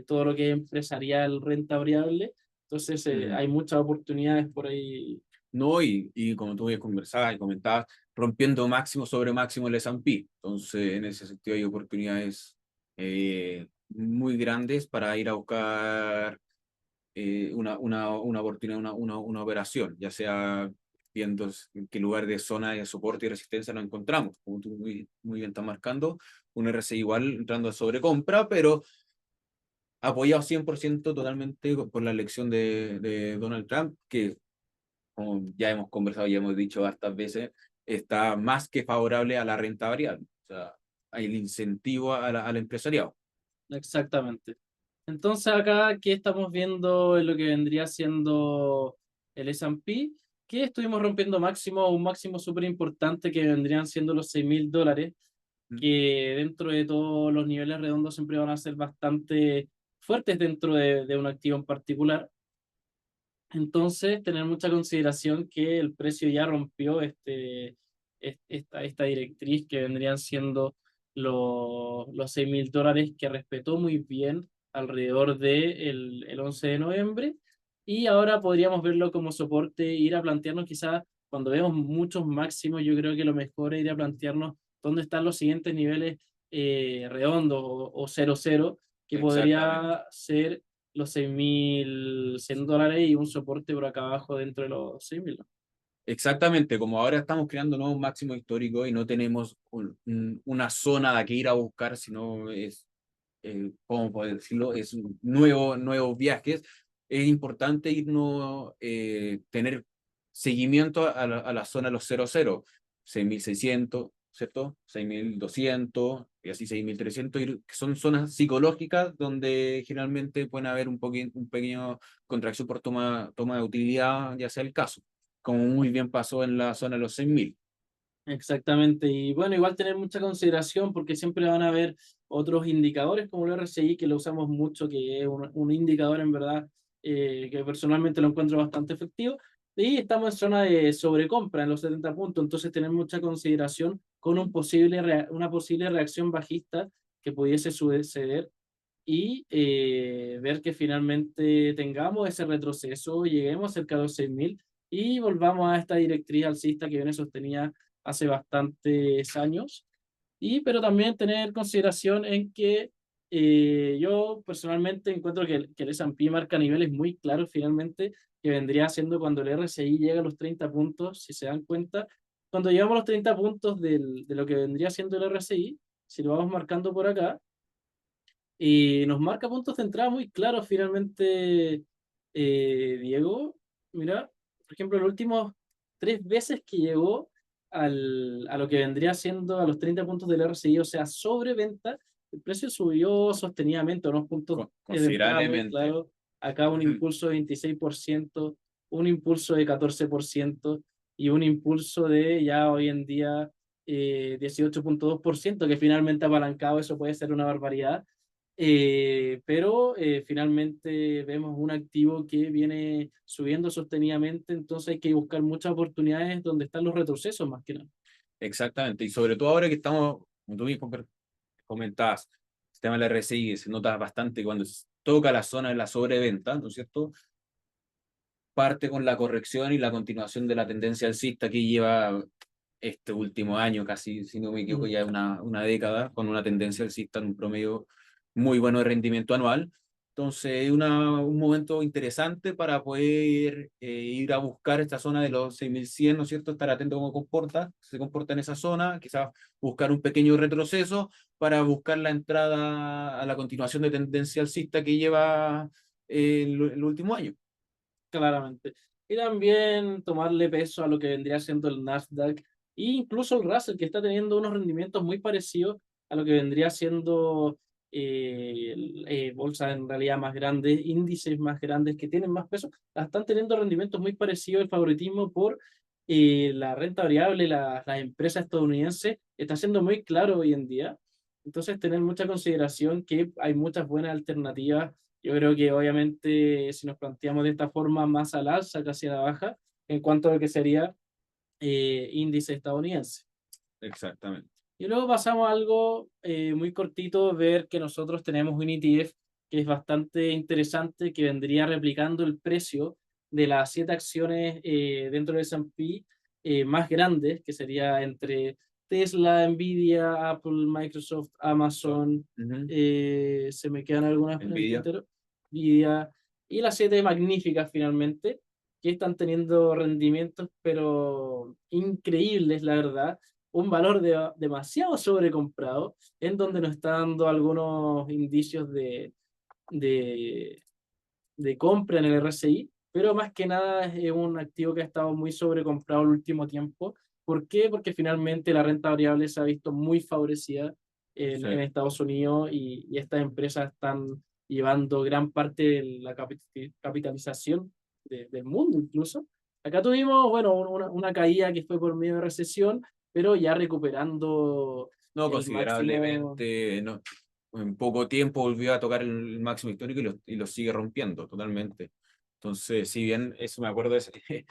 S1: todo lo que es empresarial, renta variable. Entonces,
S2: Ujú.
S1: hay muchas oportunidades por ahí.
S2: No, y como tú ya conversabas y comentabas, rompiendo máximo sobre máximo el S&P. Entonces, en ese sentido hay oportunidades muy grandes para ir a buscar una oportunidad, una operación, ya sea viendo en qué lugar de zona de soporte y resistencia nos encontramos. Como tú muy bien estás marcando, un RSI igual entrando a sobrecompra, pero apoyado 100% totalmente por la elección de Donald Trump, que como ya hemos conversado y hemos dicho hartas veces, está más que favorable a la renta variable. O sea, hay el incentivo al empresariado.
S1: Exactamente. Entonces acá, ¿qué estamos viendo en lo que vendría siendo el S&P? Que estuvimos rompiendo un máximo súper importante que vendrían siendo los $6.000, que dentro de todos los niveles redondos siempre van a ser bastante fuertes dentro de un activo en particular. Entonces, tener mucha consideración que el precio ya rompió esta directriz que vendrían siendo los $6.000, que respetó muy bien alrededor del el 11 de noviembre. Y ahora podríamos verlo como soporte, ir a plantearnos quizás cuando vemos muchos máximos. Yo creo que lo mejor es ir a plantearnos dónde están los siguientes niveles redondos o 0-0, que
S2: Exactamente.
S1: podría ser los $6.100 y un soporte por acá abajo dentro de los 6.000.
S2: Exactamente, como ahora estamos creando nuevos máximos históricos y no tenemos una zona de que ir a buscar, sino es, ¿cómo puedo decirlo? Es nuevos viajes. Es importante irnos, tener seguimiento a la zona de los 00, 6.600, ¿cierto? 6.200 y así 6.300, que son zonas psicológicas donde generalmente pueden haber un pequeño contracción por toma de utilidad, ya sea el caso, como muy bien pasó en la zona de los 6.000.
S1: Exactamente, y bueno, igual tener mucha consideración porque siempre van a haber otros indicadores como el RSI, que lo usamos mucho, que es un indicador en verdad que personalmente lo encuentro bastante efectivo, y estamos en zona de sobrecompra en los 70 puntos. Entonces tener mucha consideración con una posible reacción bajista que pudiese suceder, y ver que finalmente tengamos ese retroceso, lleguemos cerca de los 6.000 y volvamos a esta directriz alcista que viene sostenida hace bastantes años. Pero también tener consideración en que yo personalmente encuentro que el S&P marca niveles muy claros finalmente, que vendría siendo cuando el RSI llega a los 30 puntos. Si se dan cuenta, cuando llegamos a los 30 puntos de lo que vendría siendo el RSI, si lo vamos marcando por acá, y nos marca puntos de entrada muy claros finalmente, Diego. Mira, por ejemplo, los últimos 3 veces que llegó a lo que vendría siendo a los 30 puntos del RSI, o sea, sobreventa, el precio subió sostenidamente, unos puntos de entrada muy
S2: Considerablemente.
S1: claros. Acá un
S2: Ujú.
S1: impulso de 26%, un impulso de 14% y un impulso de ya hoy en día 18,2%, que finalmente apalancado eso puede ser una barbaridad. pero finalmente vemos un activo que viene subiendo sostenidamente, entonces hay que buscar muchas oportunidades donde están los retrocesos más que nada.
S2: Exactamente, y sobre todo ahora que estamos, como tú mismo comentabas, el tema del RSI se nota bastante cuando toca la zona de la sobreventa, ¿no es cierto? Parte con la corrección y la continuación de la tendencia alcista que lleva este último año, casi, si no me equivoco,
S1: Mm.
S2: ya una década, con una tendencia alcista en un promedio muy bueno de rendimiento anual. Entonces, es un momento interesante para poder ir a buscar esta zona de los 6100, ¿no es cierto? Estar atento a cómo se comporta en esa zona, quizás buscar un pequeño retroceso para buscar la entrada a la continuación de tendencia alcista que lleva el último año.
S1: Claramente. Y también tomarle peso a lo que vendría siendo el Nasdaq e incluso el Russell, que está teniendo unos rendimientos muy parecidos a lo que vendría siendo bolsas en realidad más grandes, índices más grandes que tienen más peso, están teniendo rendimientos muy parecidos. El favoritismo por la renta variable, las empresas estadounidenses, está siendo muy claro hoy en día. Entonces, tener mucha consideración que hay muchas buenas alternativas. Yo creo que obviamente si nos planteamos de esta forma más al alza que hacia la baja, en cuanto a lo que sería índice estadounidense.
S2: Exactamente.
S1: Y luego pasamos a algo muy cortito, ver que nosotros tenemos un ETF que es bastante interesante, que vendría replicando el precio de las 7 acciones dentro del S&P más grandes, que sería entre Tesla, Nvidia, Apple, Microsoft, Amazon,
S2: Ujú.
S1: se me quedan algunas en el
S2: Nvidia.
S1: tintero, Nvidia, y las 7 magníficas finalmente, que están teniendo rendimientos, pero increíbles, la verdad, un valor demasiado sobrecomprado, en donde nos está dando algunos indicios de, de compra en el RSI, pero más que nada es un activo que ha estado muy sobrecomprado el último tiempo. ¿Por qué? Porque finalmente la renta variable se ha visto muy favorecida en
S2: Sí.
S1: Estados Unidos y estas empresas están llevando gran parte de la capitalización del mundo incluso. Acá tuvimos, bueno, una caída que fue por medio de recesión, pero ya recuperando
S2: No,
S1: el máximo.
S2: considerablemente, no, en poco tiempo volvió a tocar el máximo histórico y lo sigue rompiendo totalmente. Entonces, si bien eso me acuerdo de ese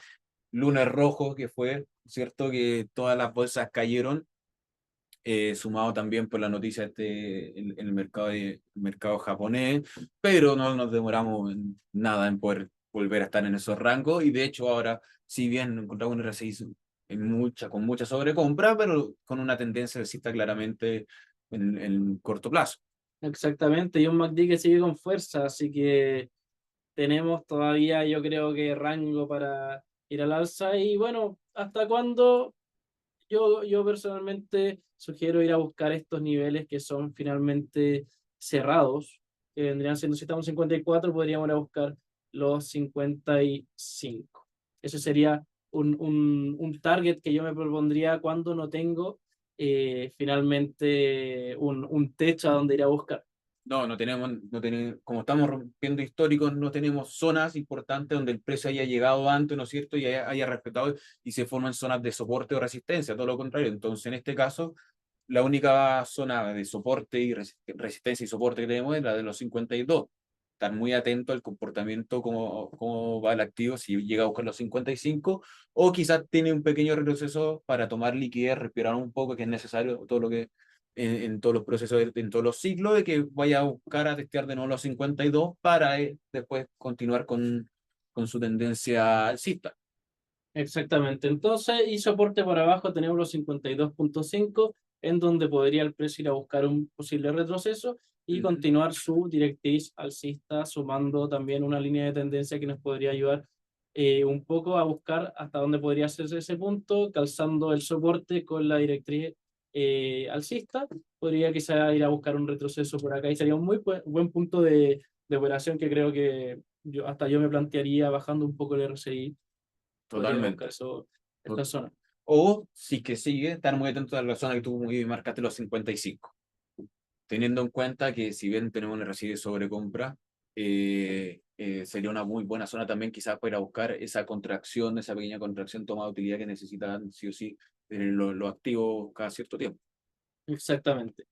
S2: lunes rojo que fue, ¿cierto? Que todas las bolsas cayeron, sumado también por la noticia el mercado, el mercado japonés, pero no nos demoramos en nada en poder volver a estar en esos rangos y de hecho ahora, si bien encontramos un RSI con mucha sobrecompra, pero con una tendencia alcista claramente en corto plazo.
S1: Exactamente, y un MACD que sigue con fuerza, así que tenemos todavía, yo creo que rango para ir al alza. Y bueno, ¿hasta cuándo? Yo personalmente sugiero ir a buscar estos niveles que son finalmente cerrados, que vendrían siendo, si estamos en 54, podríamos ir a buscar los 55. Ese sería un target que yo me propondría cuando no tengo finalmente un techo a donde ir a buscar.
S2: No, no tenemos, como estamos rompiendo históricos, no tenemos zonas importantes donde el precio haya llegado antes, ¿no es cierto? Y haya respetado y se forman zonas de soporte o resistencia, todo lo contrario. Entonces, en este caso, la única zona de soporte y resistencia y soporte que tenemos es la de los 52. Estar muy atento al comportamiento, cómo va el activo, si llega a buscar los 55, o quizás tiene un pequeño retroceso para tomar liquidez, respirar un poco, que es necesario, todo lo que en todos los procesos, en todos los ciclos, de que vaya a buscar a testear de nuevo los 52 para después continuar con su tendencia alcista.
S1: Exactamente. Entonces, y soporte por abajo tenemos los 52,5, en donde podría el precio ir a buscar un posible retroceso y
S2: Ujú.
S1: continuar su directriz alcista, sumando también una línea de tendencia que nos podría ayudar un poco a buscar hasta dónde podría hacerse ese punto, calzando el soporte con la directriz alcista. Podría quizá ir a buscar un retroceso por acá y sería un muy buen punto de operación que creo que hasta yo me plantearía bajando un poco el RSI, podría buscar
S2: Totalmente.
S1: eso, esta
S2: To-
S1: zona.
S2: O si que sigue, estar muy atento a la zona que tú muy bien marcaste, los 55, teniendo en cuenta que si bien tenemos un RSI de sobrecompra, sería una muy buena zona también quizás para ir a buscar esa contracción, esa pequeña contracción toma de utilidad que necesitan sí o sí tener los activos cada cierto tiempo.
S1: Exactamente.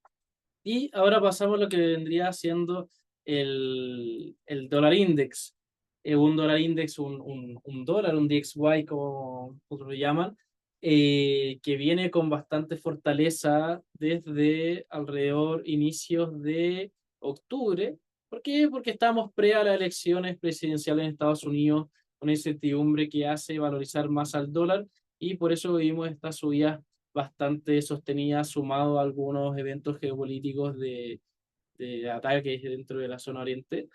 S1: Y ahora pasamos a lo que vendría siendo el dólar index. Un dólar index, un dólar, un DXY, como otros lo llaman, que viene con bastante fortaleza desde alrededor inicios de octubre. ¿Por qué? Porque estamos pre a las elecciones presidenciales en Estados Unidos, una incertidumbre que hace valorizar más al dólar, y por eso vimos esta subida bastante sostenida, sumado a algunos eventos geopolíticos de ataques dentro de la zona oriente.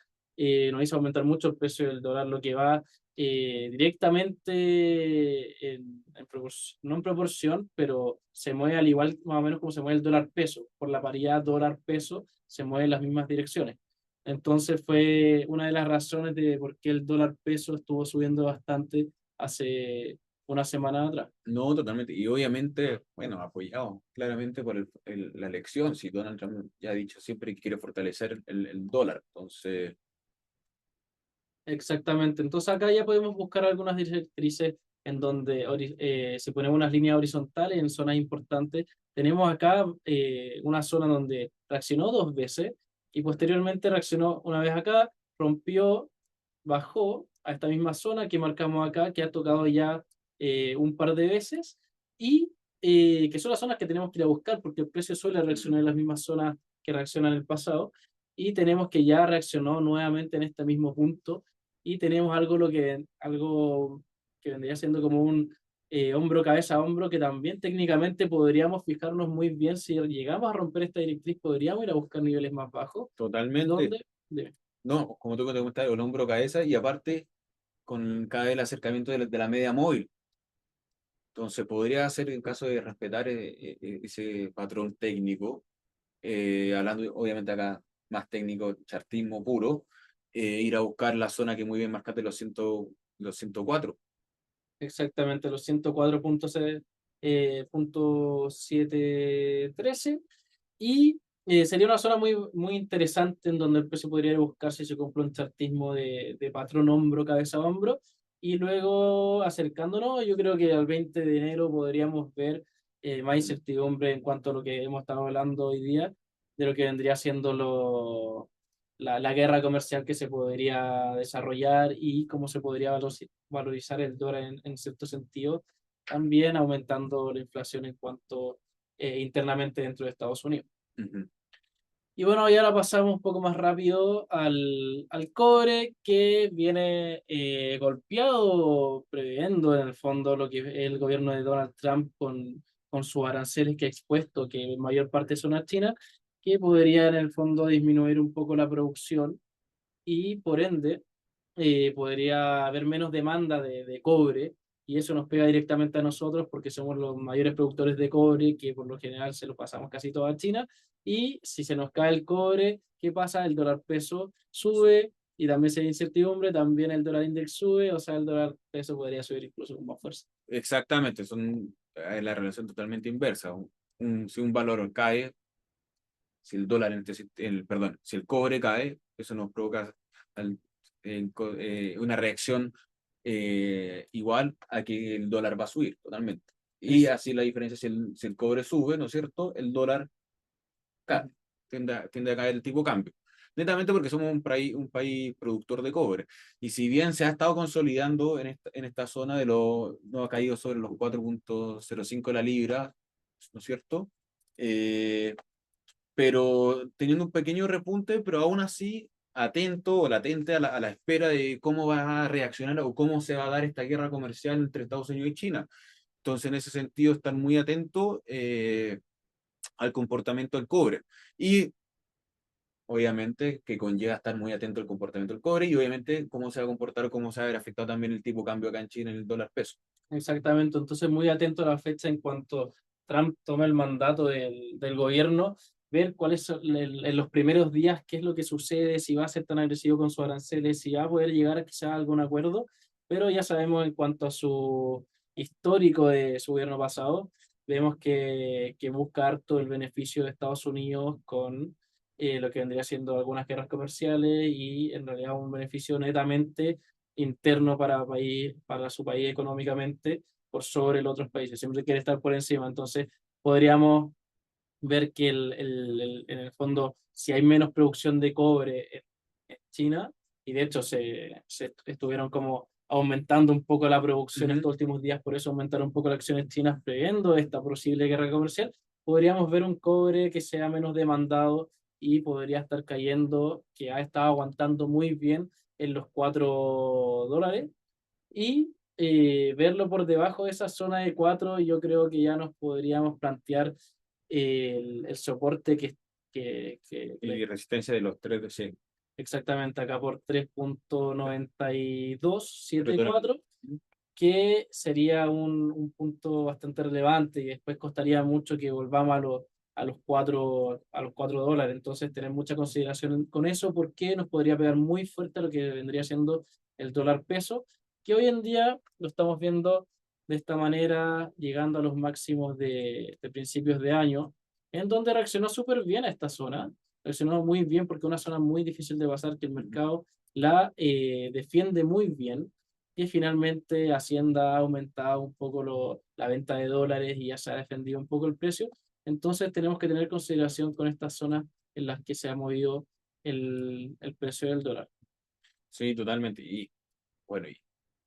S1: Nos hizo aumentar mucho el precio del dólar, lo que va directamente no en proporción, pero se mueve al igual más o menos como se mueve el dólar peso. Por la paridad dólar-peso se mueve en las mismas direcciones. Entonces fue una de las razones de por qué el dólar peso estuvo subiendo bastante hace una semana atrás.
S2: No, totalmente. Y obviamente, bueno, apoyado claramente por la elección. Si Donald Trump ya ha dicho siempre que quiere fortalecer el dólar. Entonces,
S1: Exactamente. Entonces acá ya podemos buscar algunas directrices en donde si ponemos unas líneas horizontales en zonas importantes, tenemos acá una zona donde reaccionó dos veces y posteriormente reaccionó una vez acá, rompió, bajó a esta misma zona que marcamos acá, que ha tocado ya un par de veces, y que son las zonas que tenemos que ir a buscar porque el precio suele reaccionar en las mismas zonas que reacciona en el pasado, y tenemos que ya reaccionó nuevamente en este mismo punto, y tenemos algo que vendría siendo como un hombro, cabeza, hombro, que también técnicamente podríamos fijarnos muy bien si llegamos a romper esta directriz, podríamos ir a buscar niveles más bajos,
S2: totalmente.
S1: donde...
S2: No, como tú te comentabas, el hombro cabeza y aparte con cada vez el acercamiento de la media móvil. Entonces, podría ser en caso de respetar ese patrón técnico, hablando obviamente acá más técnico, chartismo puro, ir a buscar la zona que muy bien marcaste los 104.
S1: Exactamente, los 104.713, y sería una zona muy, muy interesante en donde el precio podría ir a buscar si se cumple un chartismo de patrón hombro, cabeza, hombro, y luego acercándonos, yo creo que al 20 de enero podríamos ver más incertidumbre en cuanto a lo que hemos estado hablando hoy día, de lo que vendría siendo la guerra comercial que se podría desarrollar y cómo se podría valorizar el dólar en cierto sentido, también aumentando la inflación en cuanto internamente dentro de Estados Unidos.
S2: Ujú.
S1: Y bueno, y ahora pasamos un poco más rápido al cobre, que viene golpeado, previendo en el fondo lo que es el gobierno de Donald Trump con sus aranceles que ha expuesto, que en mayor parte son a China, que podría en el fondo disminuir un poco la producción, y por ende podría haber menos demanda de cobre, y eso nos pega directamente a nosotros porque somos los mayores productores de cobre, que por lo general se lo pasamos casi todo a China, y si se nos cae el cobre, ¿qué pasa? El dólar peso sube, y también si hay incertidumbre, también el dólar index sube, o sea, el dólar peso podría subir incluso con más fuerza.
S2: Exactamente, la relación totalmente inversa. Si un valor cae, si el dólar, perdón, si el cobre cae, eso nos provoca al- una reacción igual a que el dólar va a subir totalmente. Y
S1: Es,
S2: así la diferencia, si el cobre sube, ¿no es cierto? El dólar cae, tiende a caer el tipo de cambio. Netamente porque somos un país productor de cobre. Y si bien se ha estado consolidando en esta zona no ha caído sobre los 4,05 la libra, ¿no es cierto? Eh, pero teniendo un pequeño repunte, pero aún así atento o latente a la espera de cómo va a reaccionar o cómo se va a dar esta guerra comercial entre Estados Unidos y China. Entonces, en ese sentido, estar muy atento al comportamiento del cobre. Y obviamente que conlleva estar muy atento al comportamiento del cobre y obviamente cómo se va a comportar o cómo se va a ver afectado también el tipo de cambio acá en China en el dólar peso.
S1: Exactamente, entonces muy atento a la fecha en cuanto Trump tome el mandato del gobierno, ver cuáles son en los primeros días, qué es lo que sucede, si va a ser tan agresivo con sus aranceles, si va a poder llegar a quizá a algún acuerdo, pero ya sabemos en cuanto a su histórico de su gobierno pasado, vemos que busca harto el beneficio de Estados Unidos con lo que vendría siendo algunas guerras comerciales, y en realidad un beneficio netamente interno para su país económicamente por sobre los otros países. Siempre quiere estar por encima. Entonces, podríamos ver que en el fondo, si hay menos producción de cobre en China, y de hecho se estuvieron como aumentando un poco la producción
S2: Ujú.
S1: estos últimos días, por eso aumentaron un poco las acciones chinas previendo esta posible guerra comercial, podríamos ver un cobre que sea menos demandado y podría estar cayendo, que ha estado aguantando muy bien en los $4 y verlo por debajo de esa zona de 4 yo creo que ya nos podríamos plantear el soporte
S2: Y resistencia de los tres, sí.
S1: exactamente acá por
S2: Sobre todo
S1: 3.9274, que sería un punto bastante relevante y después costaría mucho que volvamos a los $4. Entonces, tener mucha consideración con eso porque nos podría pegar muy fuerte a lo que vendría siendo el dólar peso, que hoy en día lo estamos viendo de esta manera, llegando a los máximos de principios de año, en donde reaccionó súper bien a esta zona. Reaccionó muy bien porque es una zona muy difícil de pasar, que el mercado la defiende muy bien, y finalmente Hacienda ha aumentado un poco la venta de dólares y ya se ha defendido un poco el precio. Entonces tenemos que tener consideración con estas zonas en las que se ha movido el precio del dólar.
S2: Sí, totalmente. Y bueno, y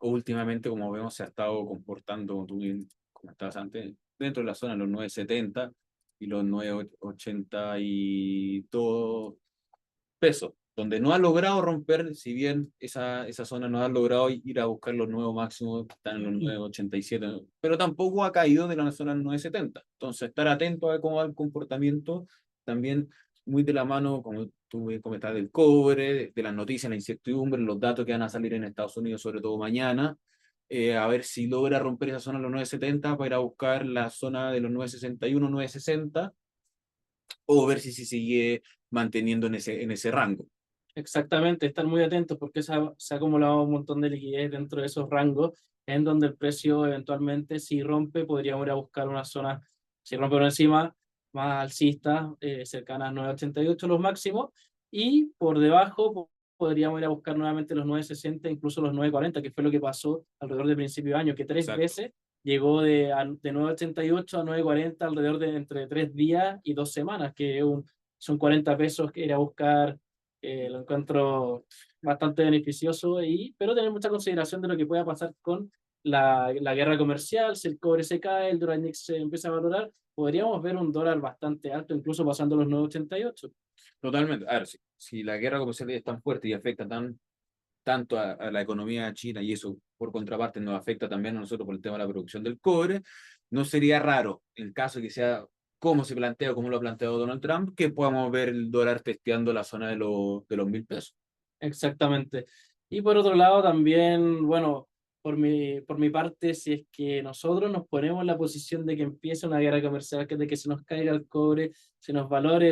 S2: últimamente, como vemos, se ha estado comportando, como tú bien comentabas antes, dentro de la zona de los 9,70 y los 9,82 pesos, donde no ha logrado romper, si bien esa zona no ha logrado ir a buscar los nuevos máximos que están en los 9,87, pero tampoco ha caído de la zona del 9,70. Entonces, estar atento a cómo va el comportamiento, también muy de la mano, como tú bien comentabas, del cobre, de las noticias, la incertidumbre, los datos que van a salir en Estados Unidos, sobre todo mañana. A ver si logra romper esa zona de los 9,70 para ir a buscar la zona de los 9,61, 9,60, o ver si sigue manteniendo en ese rango.
S1: Exactamente, estar muy atentos porque se ha acumulado un montón de liquidez dentro de esos rangos, en donde el precio eventualmente, si rompe, podríamos ir a buscar una zona, si rompe por encima, más alcista, cercana a 9.88 los máximos, y por debajo podríamos ir a buscar nuevamente los 9.60, incluso los 9.40, que fue lo que pasó alrededor de principio de año, que tres
S2: Exacto.
S1: veces llegó de 9.88 a 9.40 alrededor de entre 3 días y 2 semanas, que son 40 pesos que ir a buscar. Lo encuentro bastante beneficioso, pero tener mucha consideración de lo que pueda pasar con la guerra comercial. Si el cobre se cae, el dólar index se empieza a valorar, podríamos ver un dólar bastante alto, incluso pasando los 9.88.
S2: Totalmente. A ver, si la guerra comercial es tan fuerte y afecta tanto a la economía china, y eso por contraparte nos afecta también a nosotros por el tema de la producción del cobre, no sería raro, en caso de que sea como se plantea, como lo ha planteado Donald Trump, que podamos ver el dólar testeando la zona de los 1.000 pesos.
S1: Exactamente. Y por otro lado, también, bueno, por mi parte, si es que nosotros nos ponemos en la posición de que empiece una guerra comercial, de que se nos caiga el cobre, se nos valore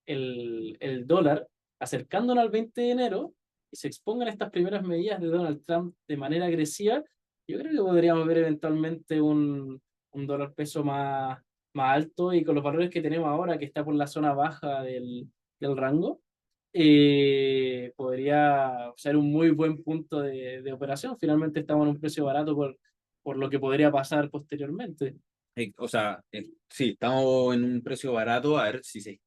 S1: el dólar, acercándonos al 20 de enero y se expongan estas primeras medidas de Donald Trump de manera agresiva, yo creo que podríamos ver eventualmente un dólar peso más alto y con los valores que tenemos ahora, que está por la zona baja del rango, podría ser un muy buen punto de operación. Finalmente estamos en un precio barato por lo que podría pasar posteriormente.
S2: O sea, sí, estamos en un precio barato, a ver si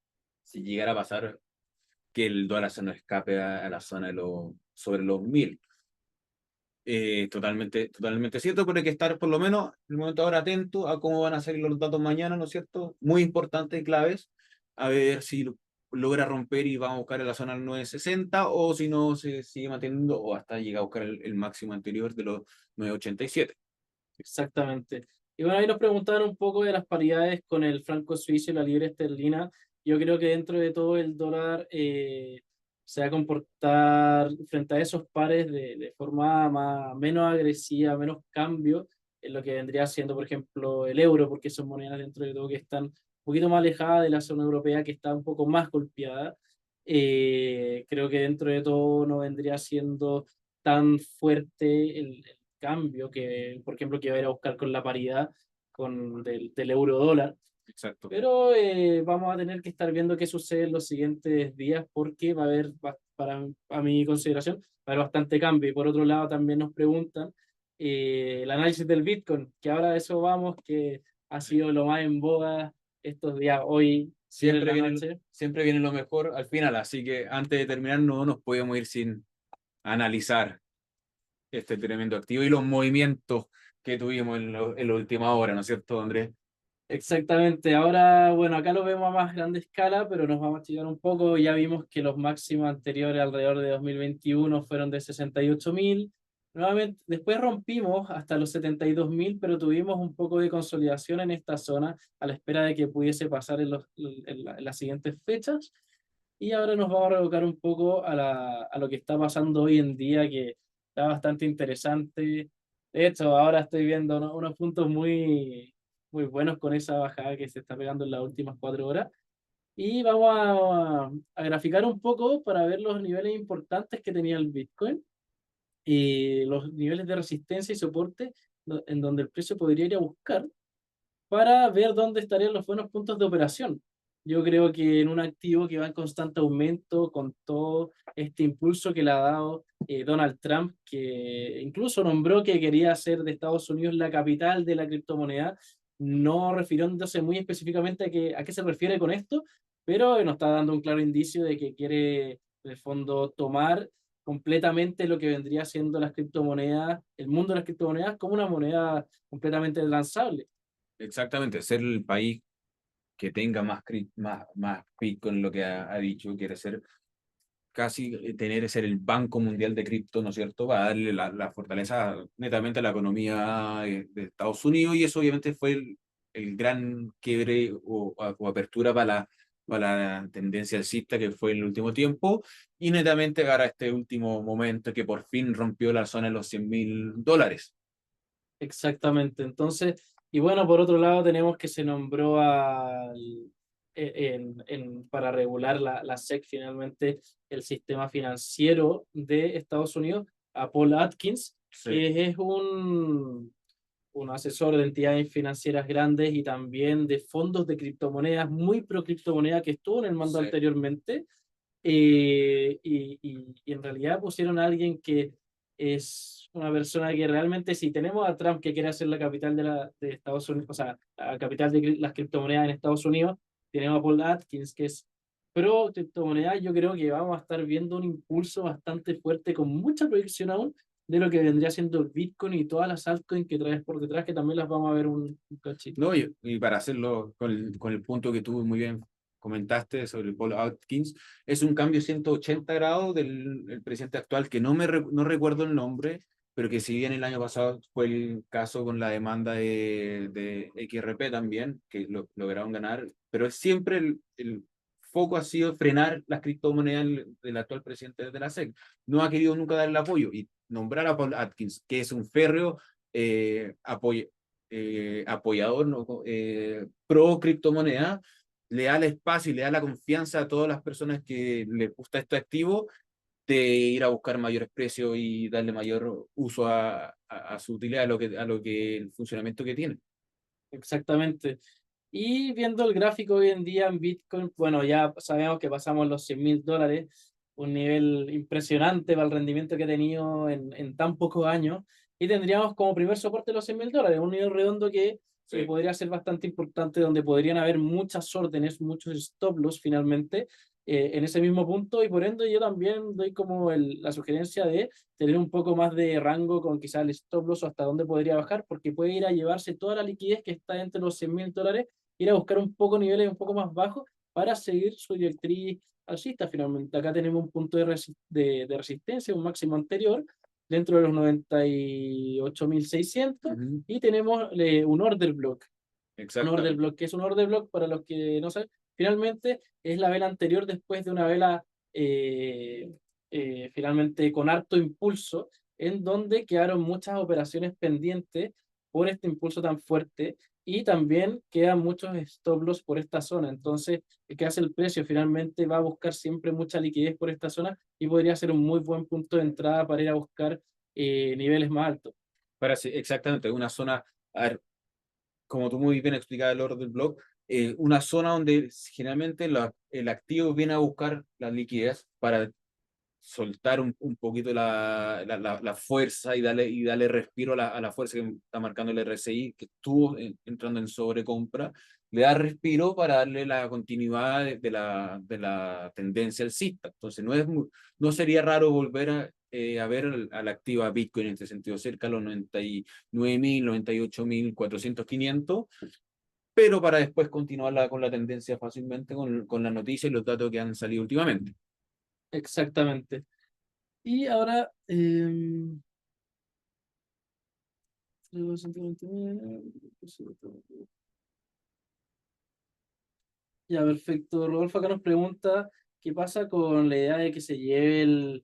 S2: llegara a pasar que el dólar se nos escape a la zona sobre los 1.000. Totalmente cierto, pero hay que estar por lo menos en el momento ahora atento a cómo van a salir los datos mañana, ¿no es cierto? Muy importantes y claves, a ver si logra romper y va a buscar en la zona del 960, o si no se sigue manteniendo o hasta llega a buscar el máximo anterior de los 987.
S1: Exactamente. Y bueno, ahí nos preguntaron un poco de las paridades con el franco suizo y la libra esterlina. Yo creo que dentro de todo el dólar se va a comportar frente a esos pares de forma menos agresiva, menos cambio en lo que vendría siendo, por ejemplo, el euro, porque son monedas dentro de todo que están un poquito más alejadas de la zona europea, que está un poco más golpeada. Creo que dentro de todo no vendría siendo tan fuerte el cambio que, por ejemplo, que va a ir a buscar con la paridad del euro dólar.
S2: Exacto.
S1: Pero vamos a tener que estar viendo qué sucede en los siguientes días porque va a haber, a mi consideración, va a haber bastante cambio. Y por otro lado, también nos preguntan el análisis del Bitcoin, que ahora a eso vamos, que ha sido lo más en boga estos días, hoy, 10 de
S2: Siempre
S1: la
S2: viene,
S1: noche.
S2: siempre viene lo mejor al final, así que antes de terminar no nos podemos ir sin analizar este tremendo activo y los movimientos que tuvimos en la última hora, ¿no es cierto, Andrés?
S1: Exactamente, ahora, bueno, acá lo vemos a más grande escala, pero nos vamos a achicar un poco. Ya vimos que los máximos anteriores alrededor de 2021 fueron de 68.000. Nuevamente, después rompimos hasta los 72.000, pero tuvimos un poco de consolidación en esta zona a la espera de que pudiese pasar en las siguientes fechas. Y ahora nos vamos a revocar un poco a lo que está pasando hoy en día, que está bastante interesante. De hecho, ahora estoy viendo unos puntos muy buenos con esa bajada que se está pegando en las últimas 4 horas. Y vamos a graficar un poco para ver los niveles importantes que tenía el Bitcoin y los niveles de resistencia y soporte en donde el precio podría ir a buscar para ver dónde estarían los buenos puntos de operación. Yo creo que en un activo que va en constante aumento, con todo este impulso que le ha dado Donald Trump, que incluso nombró que quería hacer de Estados Unidos la capital de la criptomoneda, no refiriéndose muy específicamente a qué se refiere con esto, pero nos está dando un claro indicio de que quiere, en el fondo, tomar completamente lo que vendría siendo las criptomonedas, el mundo de las criptomonedas, como una moneda completamente transable.
S2: Exactamente, ser el país que tenga más Bitcoin, lo que ha dicho, quiere ser casi ser el Banco Mundial de Cripto, ¿no es cierto? Va a darle la fortaleza netamente a la economía de Estados Unidos y eso obviamente fue el gran quiebre o apertura para la tendencia alcista que fue en el último tiempo y netamente ahora este último momento que por fin rompió la zona de los $100.000.
S1: Exactamente. Entonces, y bueno, por otro lado tenemos que se nombró para regular la SEC finalmente el sistema financiero de Estados Unidos, a Paul Atkins,
S2: Sí,
S1: que es un asesor de entidades financieras grandes y también de fondos de criptomonedas, muy pro criptomoneda que estuvo en el mando
S2: sí.
S1: anteriormente y en realidad pusieron a alguien que es una persona que realmente, si tenemos a Trump que quiere hacer la capital de Estados Unidos, o sea, la capital de las criptomonedas en Estados Unidos, tenemos a Paul Atkins, que es pro criptomonedas. Yo creo que vamos a estar viendo un impulso bastante fuerte, con mucha proyección aún, de lo que vendría siendo el Bitcoin y todas las altcoins que traes por detrás, que también las vamos a ver un cachito.
S2: No, y para hacerlo con el punto que tú muy bien comentaste sobre Paul Atkins, es un cambio 180 grados del el presidente actual, que no recuerdo el nombre, pero que si bien el año pasado fue el caso con la demanda de XRP también, que lograron ganar, pero es siempre el foco ha sido frenar las criptomonedas del actual presidente de la SEC. No ha querido nunca dar el apoyo y nombrar a Paul Atkins, que es un férreo apoyador, ¿no? Pro criptomoneda, le da el espacio y le da la confianza a todas las personas que les gusta este activo de ir a buscar mayores precios y darle mayor uso a su utilidad, a lo que el funcionamiento que tiene.
S1: Exactamente. Y viendo el gráfico hoy en día en Bitcoin, bueno, ya sabemos que pasamos los $100.000, un nivel impresionante para el rendimiento que ha tenido en tan pocos años, y tendríamos como primer soporte los $100.000, un nivel redondo que
S2: Sí.
S1: podría ser bastante importante, donde podrían haber muchas órdenes, muchos stop loss finalmente en ese mismo punto, y por ende yo también doy como la sugerencia de tener un poco más de rango con quizás el stop loss o hasta dónde podría bajar, porque puede ir a llevarse toda la liquidez que está entre los $100.000, ir a buscar un poco niveles un poco más bajos para seguir su directriz alcista finalmente. Acá tenemos un punto de resistencia, un máximo anterior, dentro de los 98.600
S2: Ujú.
S1: y tenemos un order block. Un order
S2: Exactamente.
S1: block, que es un order block para los que no saben, finalmente es la vela anterior después de una vela eh, finalmente con harto impulso, en donde quedaron muchas operaciones pendientes por este impulso tan fuerte y también quedan muchos stop loss por esta zona. Entonces, ¿qué hace el precio? Finalmente va a buscar siempre mucha liquidez por esta zona y podría ser un muy buen punto de entrada para ir a buscar niveles más altos.
S2: Exactamente, una zona, a ver, como tú muy bien explicabas el orden del blog, una zona donde generalmente el activo viene a buscar la liquidez para soltar un poquito la fuerza y darle respiro a la fuerza que está marcando el RSI, que estuvo entrando en sobrecompra. le da respiro para darle la continuidad de la tendencia alcista. Entonces, no sería raro volver a ver a la activa Bitcoin en este sentido, cerca de los 99.000, 98.400, 500, pero para después continuarla con la tendencia fácilmente con la noticia y los datos que han salido últimamente.
S1: Exactamente. Y ahora, ya, perfecto. Rodolfo acá nos pregunta qué pasa con la idea de que se lleve el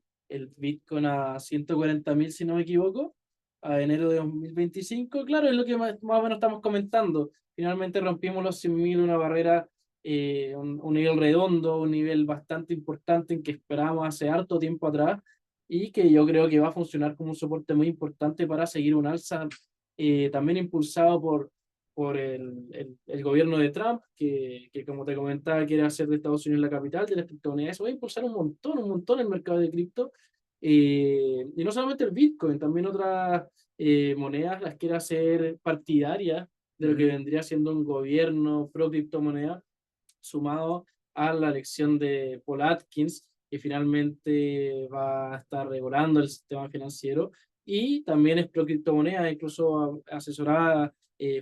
S1: Bitcoin a 140.000, si no me equivoco, a enero de 2025. Claro, es lo que más o menos estamos comentando. Finalmente rompimos los 100.000, una barrera, un nivel redondo, un nivel bastante importante en que esperábamos hace harto tiempo atrás y que yo creo que va a funcionar como un soporte muy importante para seguir un alza, también impulsado por el gobierno de Trump, que como te comentaba, quiere hacer de Estados Unidos la capital de las criptomonedas. Eso va a impulsar un montón el mercado de cripto. Y no solamente el Bitcoin, también otras monedas las quiere hacer partidarias de lo que vendría siendo un gobierno pro criptomoneda, sumado a la elección de Paul Atkins, que finalmente va a estar regulando el sistema financiero, y también es pro criptomoneda, incluso asesorada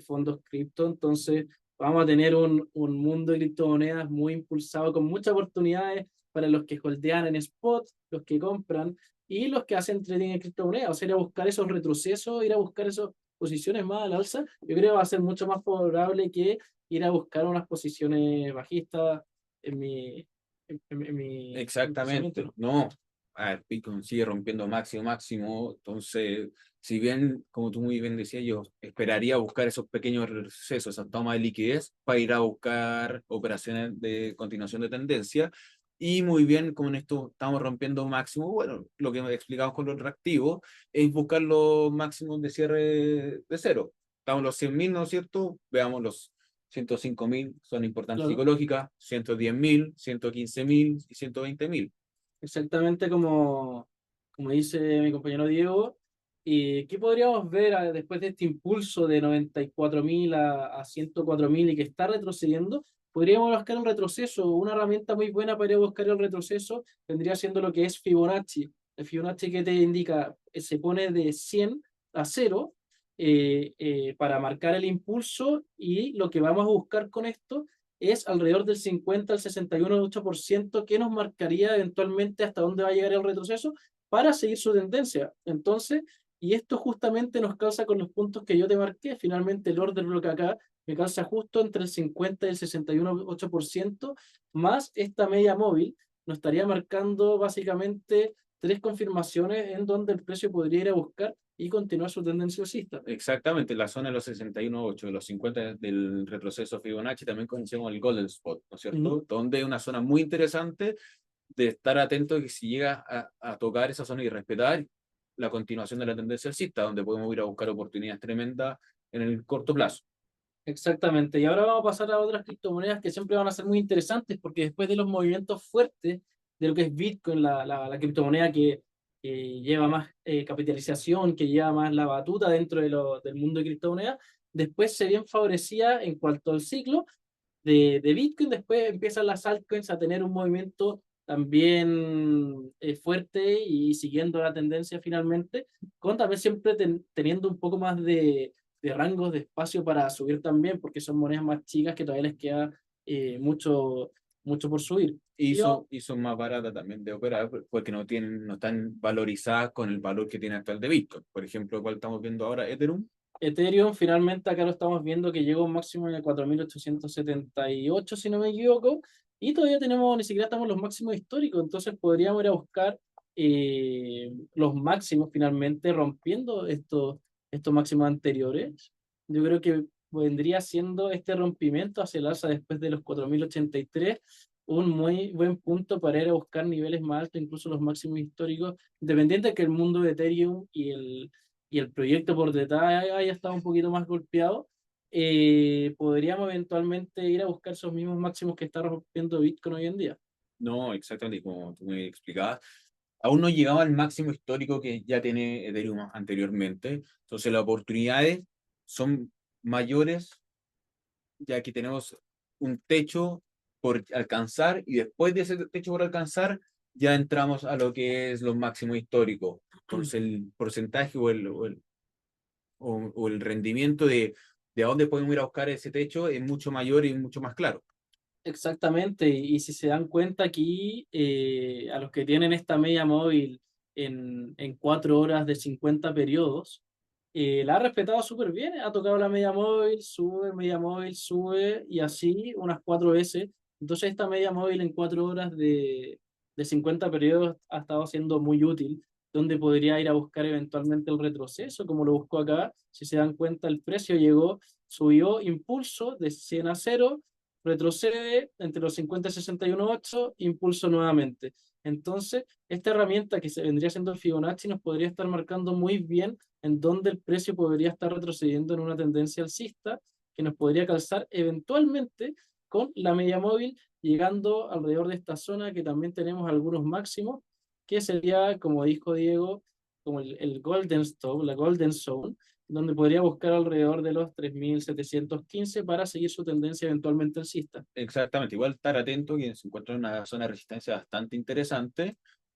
S1: fondos cripto. Entonces vamos a tener un mundo de criptomonedas muy impulsado, con muchas oportunidades para los que holdean en spot, los que compran y los que hacen trading en criptomonedas. O sea, ir a buscar esos retrocesos, ir a buscar esas posiciones más al alza, yo creo que va a ser mucho más favorable que ir a buscar unas posiciones bajistas en mi
S2: Exactamente,
S1: pensamiento.
S2: no. A ver, Bitcoin sigue rompiendo máximo, máximo. Entonces, si bien, como tú muy bien decías, yo esperaría buscar esos pequeños recesos, esas tomas de liquidez, para ir a buscar operaciones de continuación de tendencia. Y muy bien, como en esto estamos rompiendo máximo, bueno, lo que explicamos con los reactivos es buscar los máximos de cierre de cero. Estamos en los 100.000, ¿no es cierto? Veamos los 105.000 son importantes
S1: Claro,
S2: psicológicas, 110.000, 115.000 y 120.000.
S1: exactamente como dice mi compañero Diego. ¿Y qué podríamos ver después de este impulso de 94.000 a 104.000 y que está retrocediendo? Podríamos buscar un retroceso. Una herramienta muy buena para ir a buscar el retroceso vendría siendo lo que es Fibonacci. El Fibonacci, que te indica, se pone de 100 a 0 para marcar el impulso, y lo que vamos a buscar con esto es alrededor del 50 al 61,8%, que nos marcaría eventualmente hasta dónde va a llegar el retroceso para seguir su tendencia. Entonces, y esto justamente nos calza con los puntos que yo te marqué. Finalmente, el order block acá me calza justo entre el 50 y el 61,8%, más esta media móvil nos estaría marcando básicamente tres confirmaciones en donde el precio podría ir a buscar y continuar su tendencia alcista.
S2: Exactamente, la zona de los 61.8, de los 50 del retroceso Fibonacci, también conocemos el Golden Spot, ¿no es cierto? Donde es una zona muy interesante de estar atento que si llega a tocar esa zona y respetar la continuación de la tendencia alcista, donde podemos ir a buscar oportunidades tremendas en el corto plazo.
S1: Exactamente. Y ahora vamos a pasar a otras criptomonedas que siempre van a ser muy interesantes, porque después de los movimientos fuertes de lo que es Bitcoin, la criptomoneda que lleva más capitalización, que lleva más la batuta dentro del mundo de criptomonedas, después se bien favorecía en cuanto al ciclo de Bitcoin. Después empiezan las altcoins a tener un movimiento también fuerte y siguiendo la tendencia finalmente, con también siempre teniendo un poco más de rangos de espacio para subir también, porque son monedas más chicas que todavía les queda mucho, mucho por subir.
S2: Y son más baratas también de operar porque no están valorizadas con el valor que tiene actual de Bitcoin. Por ejemplo, cuál estamos viendo ahora, Ethereum.
S1: Ethereum finalmente acá lo estamos viendo que llegó a un máximo en el 4.878, si no me equivoco, y todavía tenemos, ni siquiera estamos en los máximos históricos. Entonces podríamos ir a buscar los máximos finalmente, rompiendo estos máximos anteriores. Yo creo que vendría siendo este rompimiento hacia el alza después de los 4.083 un muy buen punto para ir a buscar niveles más altos, incluso los máximos históricos, independiente de que el mundo de Ethereum y el proyecto por detrás haya estado un poquito más golpeado. Podríamos eventualmente ir a buscar esos mismos máximos que está rompiendo Bitcoin hoy en día.
S2: No, exactamente, como tú me explicabas. Aún no llegaba al máximo histórico que ya tiene Ethereum anteriormente. Entonces las oportunidades son mayores ya que tenemos un techo por alcanzar y después de ese techo por alcanzar ya entramos a lo que es lo máximo histórico. Entonces el porcentaje o el rendimiento de a dónde podemos ir a buscar ese techo es mucho mayor y mucho más claro.
S1: Exactamente, y si se dan cuenta aquí, a los que tienen esta media móvil en 4 horas de 50 periodos, la ha respetado súper bien, ha tocado la media móvil, sube, y así unas 4 veces. Entonces esta media móvil en 4 horas de 50 periodos ha estado siendo muy útil, donde podría ir a buscar eventualmente el retroceso, como lo buscó acá. Si se dan cuenta, el precio llegó, subió impulso de 100 a 0, retrocede entre los 50 y 61.8, impulso nuevamente. Entonces, esta herramienta que se vendría siendo el Fibonacci nos podría estar marcando muy bien en dónde el precio podría estar retrocediendo en una tendencia alcista, que nos podría calzar eventualmente con la media móvil, llegando alrededor de esta zona que también tenemos algunos máximos, que sería, como dijo Diego, como el Golden Stop, la Golden Zone, donde podría buscar alrededor de los 3.715 para seguir su tendencia eventualmente alcista.
S2: Exactamente, igual estar atento que se encuentra en una zona de resistencia bastante interesante,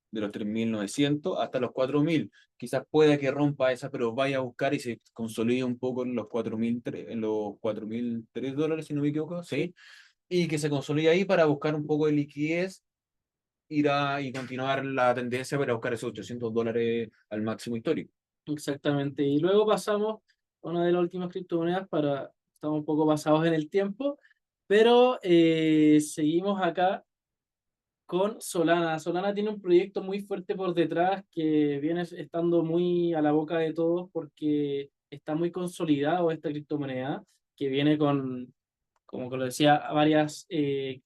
S2: de los 3.900 hasta los 4.000. Quizás pueda que rompa esa, pero vaya a buscar y se consolide un poco en los 4.000, en los 4.003 dólares, si no me equivoco, ¿sí? Y que se consolide ahí para buscar un poco de liquidez, y continuar la tendencia para buscar esos 800 dólares al máximo histórico.
S1: Exactamente. Y luego pasamos a una de las últimas criptomonedas para, estamos un poco basados en el tiempo, pero seguimos acá con Solana. Solana tiene un proyecto muy fuerte por detrás que viene estando muy a la boca de todos porque está muy consolidado esta criptomoneda que viene con, como lo decía, varias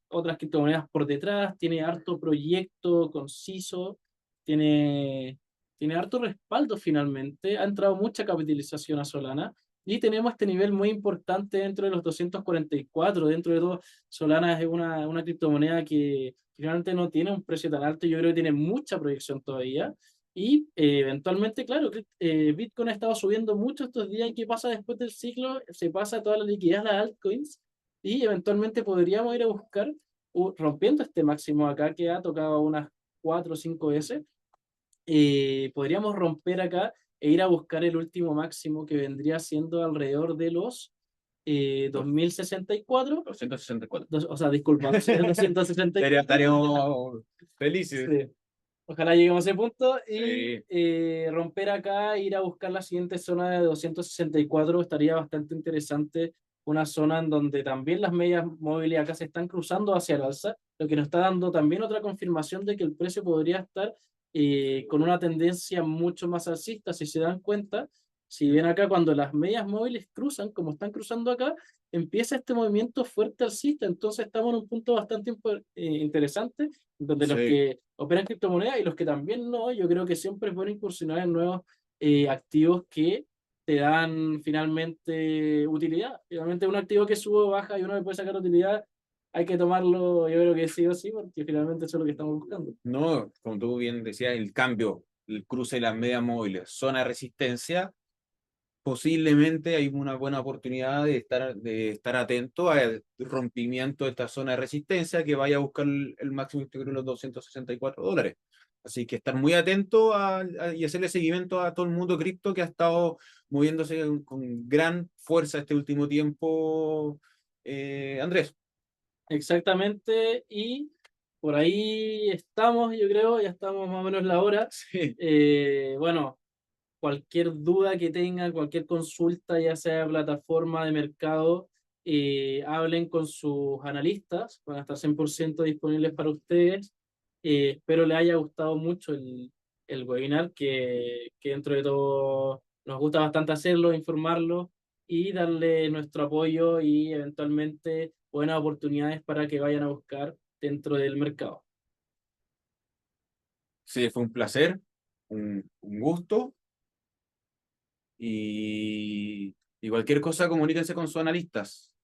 S1: otras criptomonedas por detrás, tiene harto proyecto conciso, tiene, tiene harto respaldo finalmente, ha entrado mucha capitalización a Solana y tenemos este nivel muy importante dentro de los 244. Dentro de todo, Solana es una criptomoneda que finalmente no tiene un precio tan alto, yo creo que tiene mucha proyección todavía. Y eventualmente, claro, Bitcoin ha estado subiendo mucho estos días. ¿Y qué pasa después del ciclo? Se pasa toda la liquidez a las altcoins y eventualmente podríamos ir a buscar, rompiendo este máximo acá que ha tocado unas 4 o 5 veces, podríamos romper acá e ir a buscar el último máximo que vendría siendo alrededor de los 2064.
S2: 264.
S1: O sea, disculpa, 264.
S2: Estaríamos felices.
S1: Sí. Ojalá lleguemos a ese punto y
S2: Sí.
S1: romper acá, ir a buscar la siguiente zona de 264 estaría bastante interesante. Una zona en donde también las medias móviles acá se están cruzando hacia el alza, lo que nos está dando también otra confirmación de que el precio podría estar con una tendencia mucho más alcista. Si se dan cuenta, si ven acá, cuando las medias móviles cruzan, como están cruzando acá, empieza este movimiento fuerte alcista. Entonces estamos en un punto bastante interesante, donde los
S2: Sí.
S1: que operan criptomonedas y los que también no, yo creo que siempre es bueno incursionar en nuevos activos que te dan finalmente utilidad. Finalmente un activo que sube o baja y uno le puede sacar utilidad, hay que tomarlo, yo creo que sí o sí, porque finalmente eso es lo que estamos buscando.
S2: No, como tú bien decías, el cambio, el cruce de las medias móviles, zona de resistencia, posiblemente hay una buena oportunidad de estar atento al rompimiento de esta zona de resistencia que vaya a buscar el máximo histórico de los 264 dólares. Así que estar muy atento y hacerle seguimiento a todo el mundo cripto que ha estado moviéndose con gran fuerza este último tiempo, Andrés.
S1: Exactamente, y por ahí estamos, yo creo, ya estamos más o menos la hora.
S2: Sí,
S1: Bueno, cualquier duda que tengan, cualquier consulta, ya sea plataforma de mercado, hablen con sus analistas, van a estar 100% disponibles para ustedes. Espero les haya gustado mucho el webinar, que dentro de todo nos gusta bastante hacerlo, informarlo y darle nuestro apoyo y eventualmente buenas oportunidades para que vayan a buscar dentro del mercado.
S2: sí, fue un placer, un gusto. Y cualquier cosa, comuníquense con sus analistas.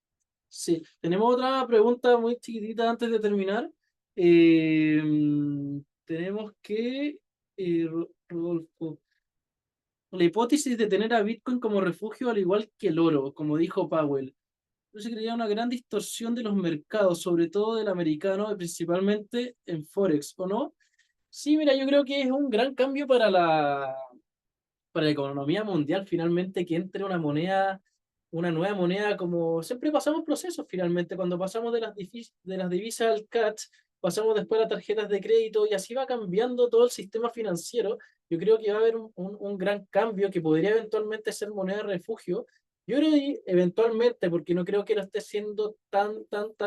S1: Sí, tenemos otra pregunta muy chiquitita antes de terminar. Eh, tenemos que, Rodolfo, la hipótesis de tener a Bitcoin como refugio al igual que el oro, como dijo Powell. parece que habría una gran distorsión de los mercados, sobre todo del americano y principalmente en Forex, ¿o no? Sí, mira, yo creo que es un gran cambio para la economía mundial, finalmente, que entre una nueva moneda, como siempre pasamos procesos, finalmente, cuando pasamos de las divisas al CAT, pasamos después a las tarjetas de crédito y así va cambiando todo el sistema financiero. Yo creo que va a haber un gran cambio que podría eventualmente ser moneda de refugio. Yo creo que eventualmente, porque no creo que lo esté siendo tan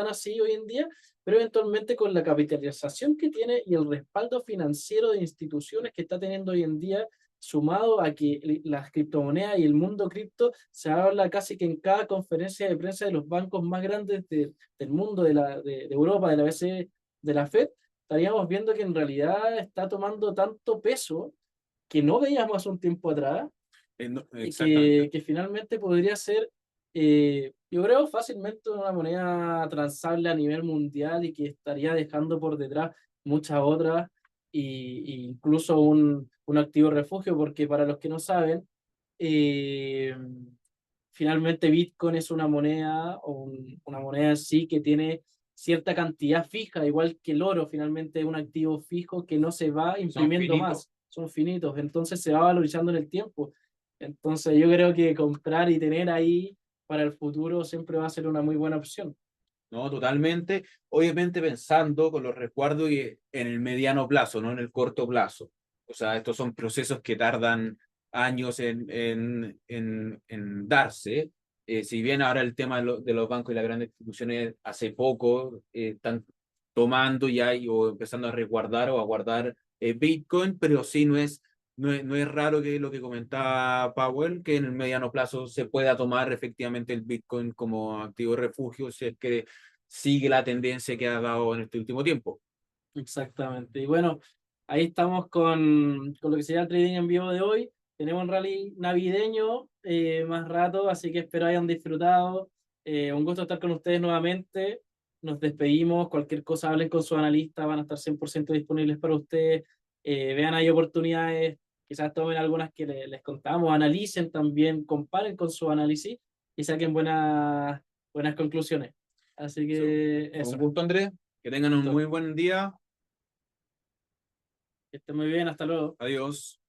S1: así hoy en día, pero eventualmente con la capitalización que tiene y el respaldo financiero de instituciones que está teniendo hoy en día, sumado a que las criptomonedas y el mundo cripto se habla casi que en cada conferencia de prensa de los bancos más grandes del mundo, de Europa, de la BCE, de la Fed, estaríamos viendo que en realidad está tomando tanto peso que no veíamos hace un tiempo atrás y
S2: Exactamente.
S1: que finalmente podría ser, yo creo, fácilmente una moneda transable a nivel mundial y que estaría dejando por detrás muchas otras y incluso un activo refugio, porque para los que no saben, eh, finalmente Bitcoin es una moneda una moneda en sí que tiene cierta cantidad fija, igual que el oro, finalmente es un activo fijo que no se va
S2: Son
S1: imprimiendo
S2: finitos.
S1: más, son finitos, entonces se va valorizando en el tiempo. Entonces yo creo que comprar y tener ahí para el futuro siempre va a ser una muy buena opción.
S3: ¿No? Totalmente, obviamente pensando con los resguardos y en el mediano plazo, no en el corto plazo. O sea, estos son procesos que tardan años en darse. Si bien ahora el tema de los bancos y las grandes instituciones hace poco están tomando ya o empezando a resguardar o a guardar Bitcoin, pero sí no es raro que lo que comentaba Powell, que en el mediano plazo se pueda tomar efectivamente el Bitcoin como activo de refugio, si es que sigue la tendencia que ha dado en este último tiempo.
S1: Exactamente. Y bueno, ahí estamos con lo que sería el trading en vivo de hoy. Tenemos un rally navideño más rato, así que espero hayan disfrutado. Un gusto estar con ustedes nuevamente. Nos despedimos. Cualquier cosa, hablen con su analista, van a estar 100% disponibles para ustedes. Vean ahí oportunidades, quizás tomen algunas que les contamos, analicen también, comparen con su análisis y saquen buenas conclusiones. Así que
S3: Fue un
S1: eso.
S3: gusto, Andrés. Que tengan un muy buen día.
S1: Que esté muy bien, hasta luego.
S3: Adiós.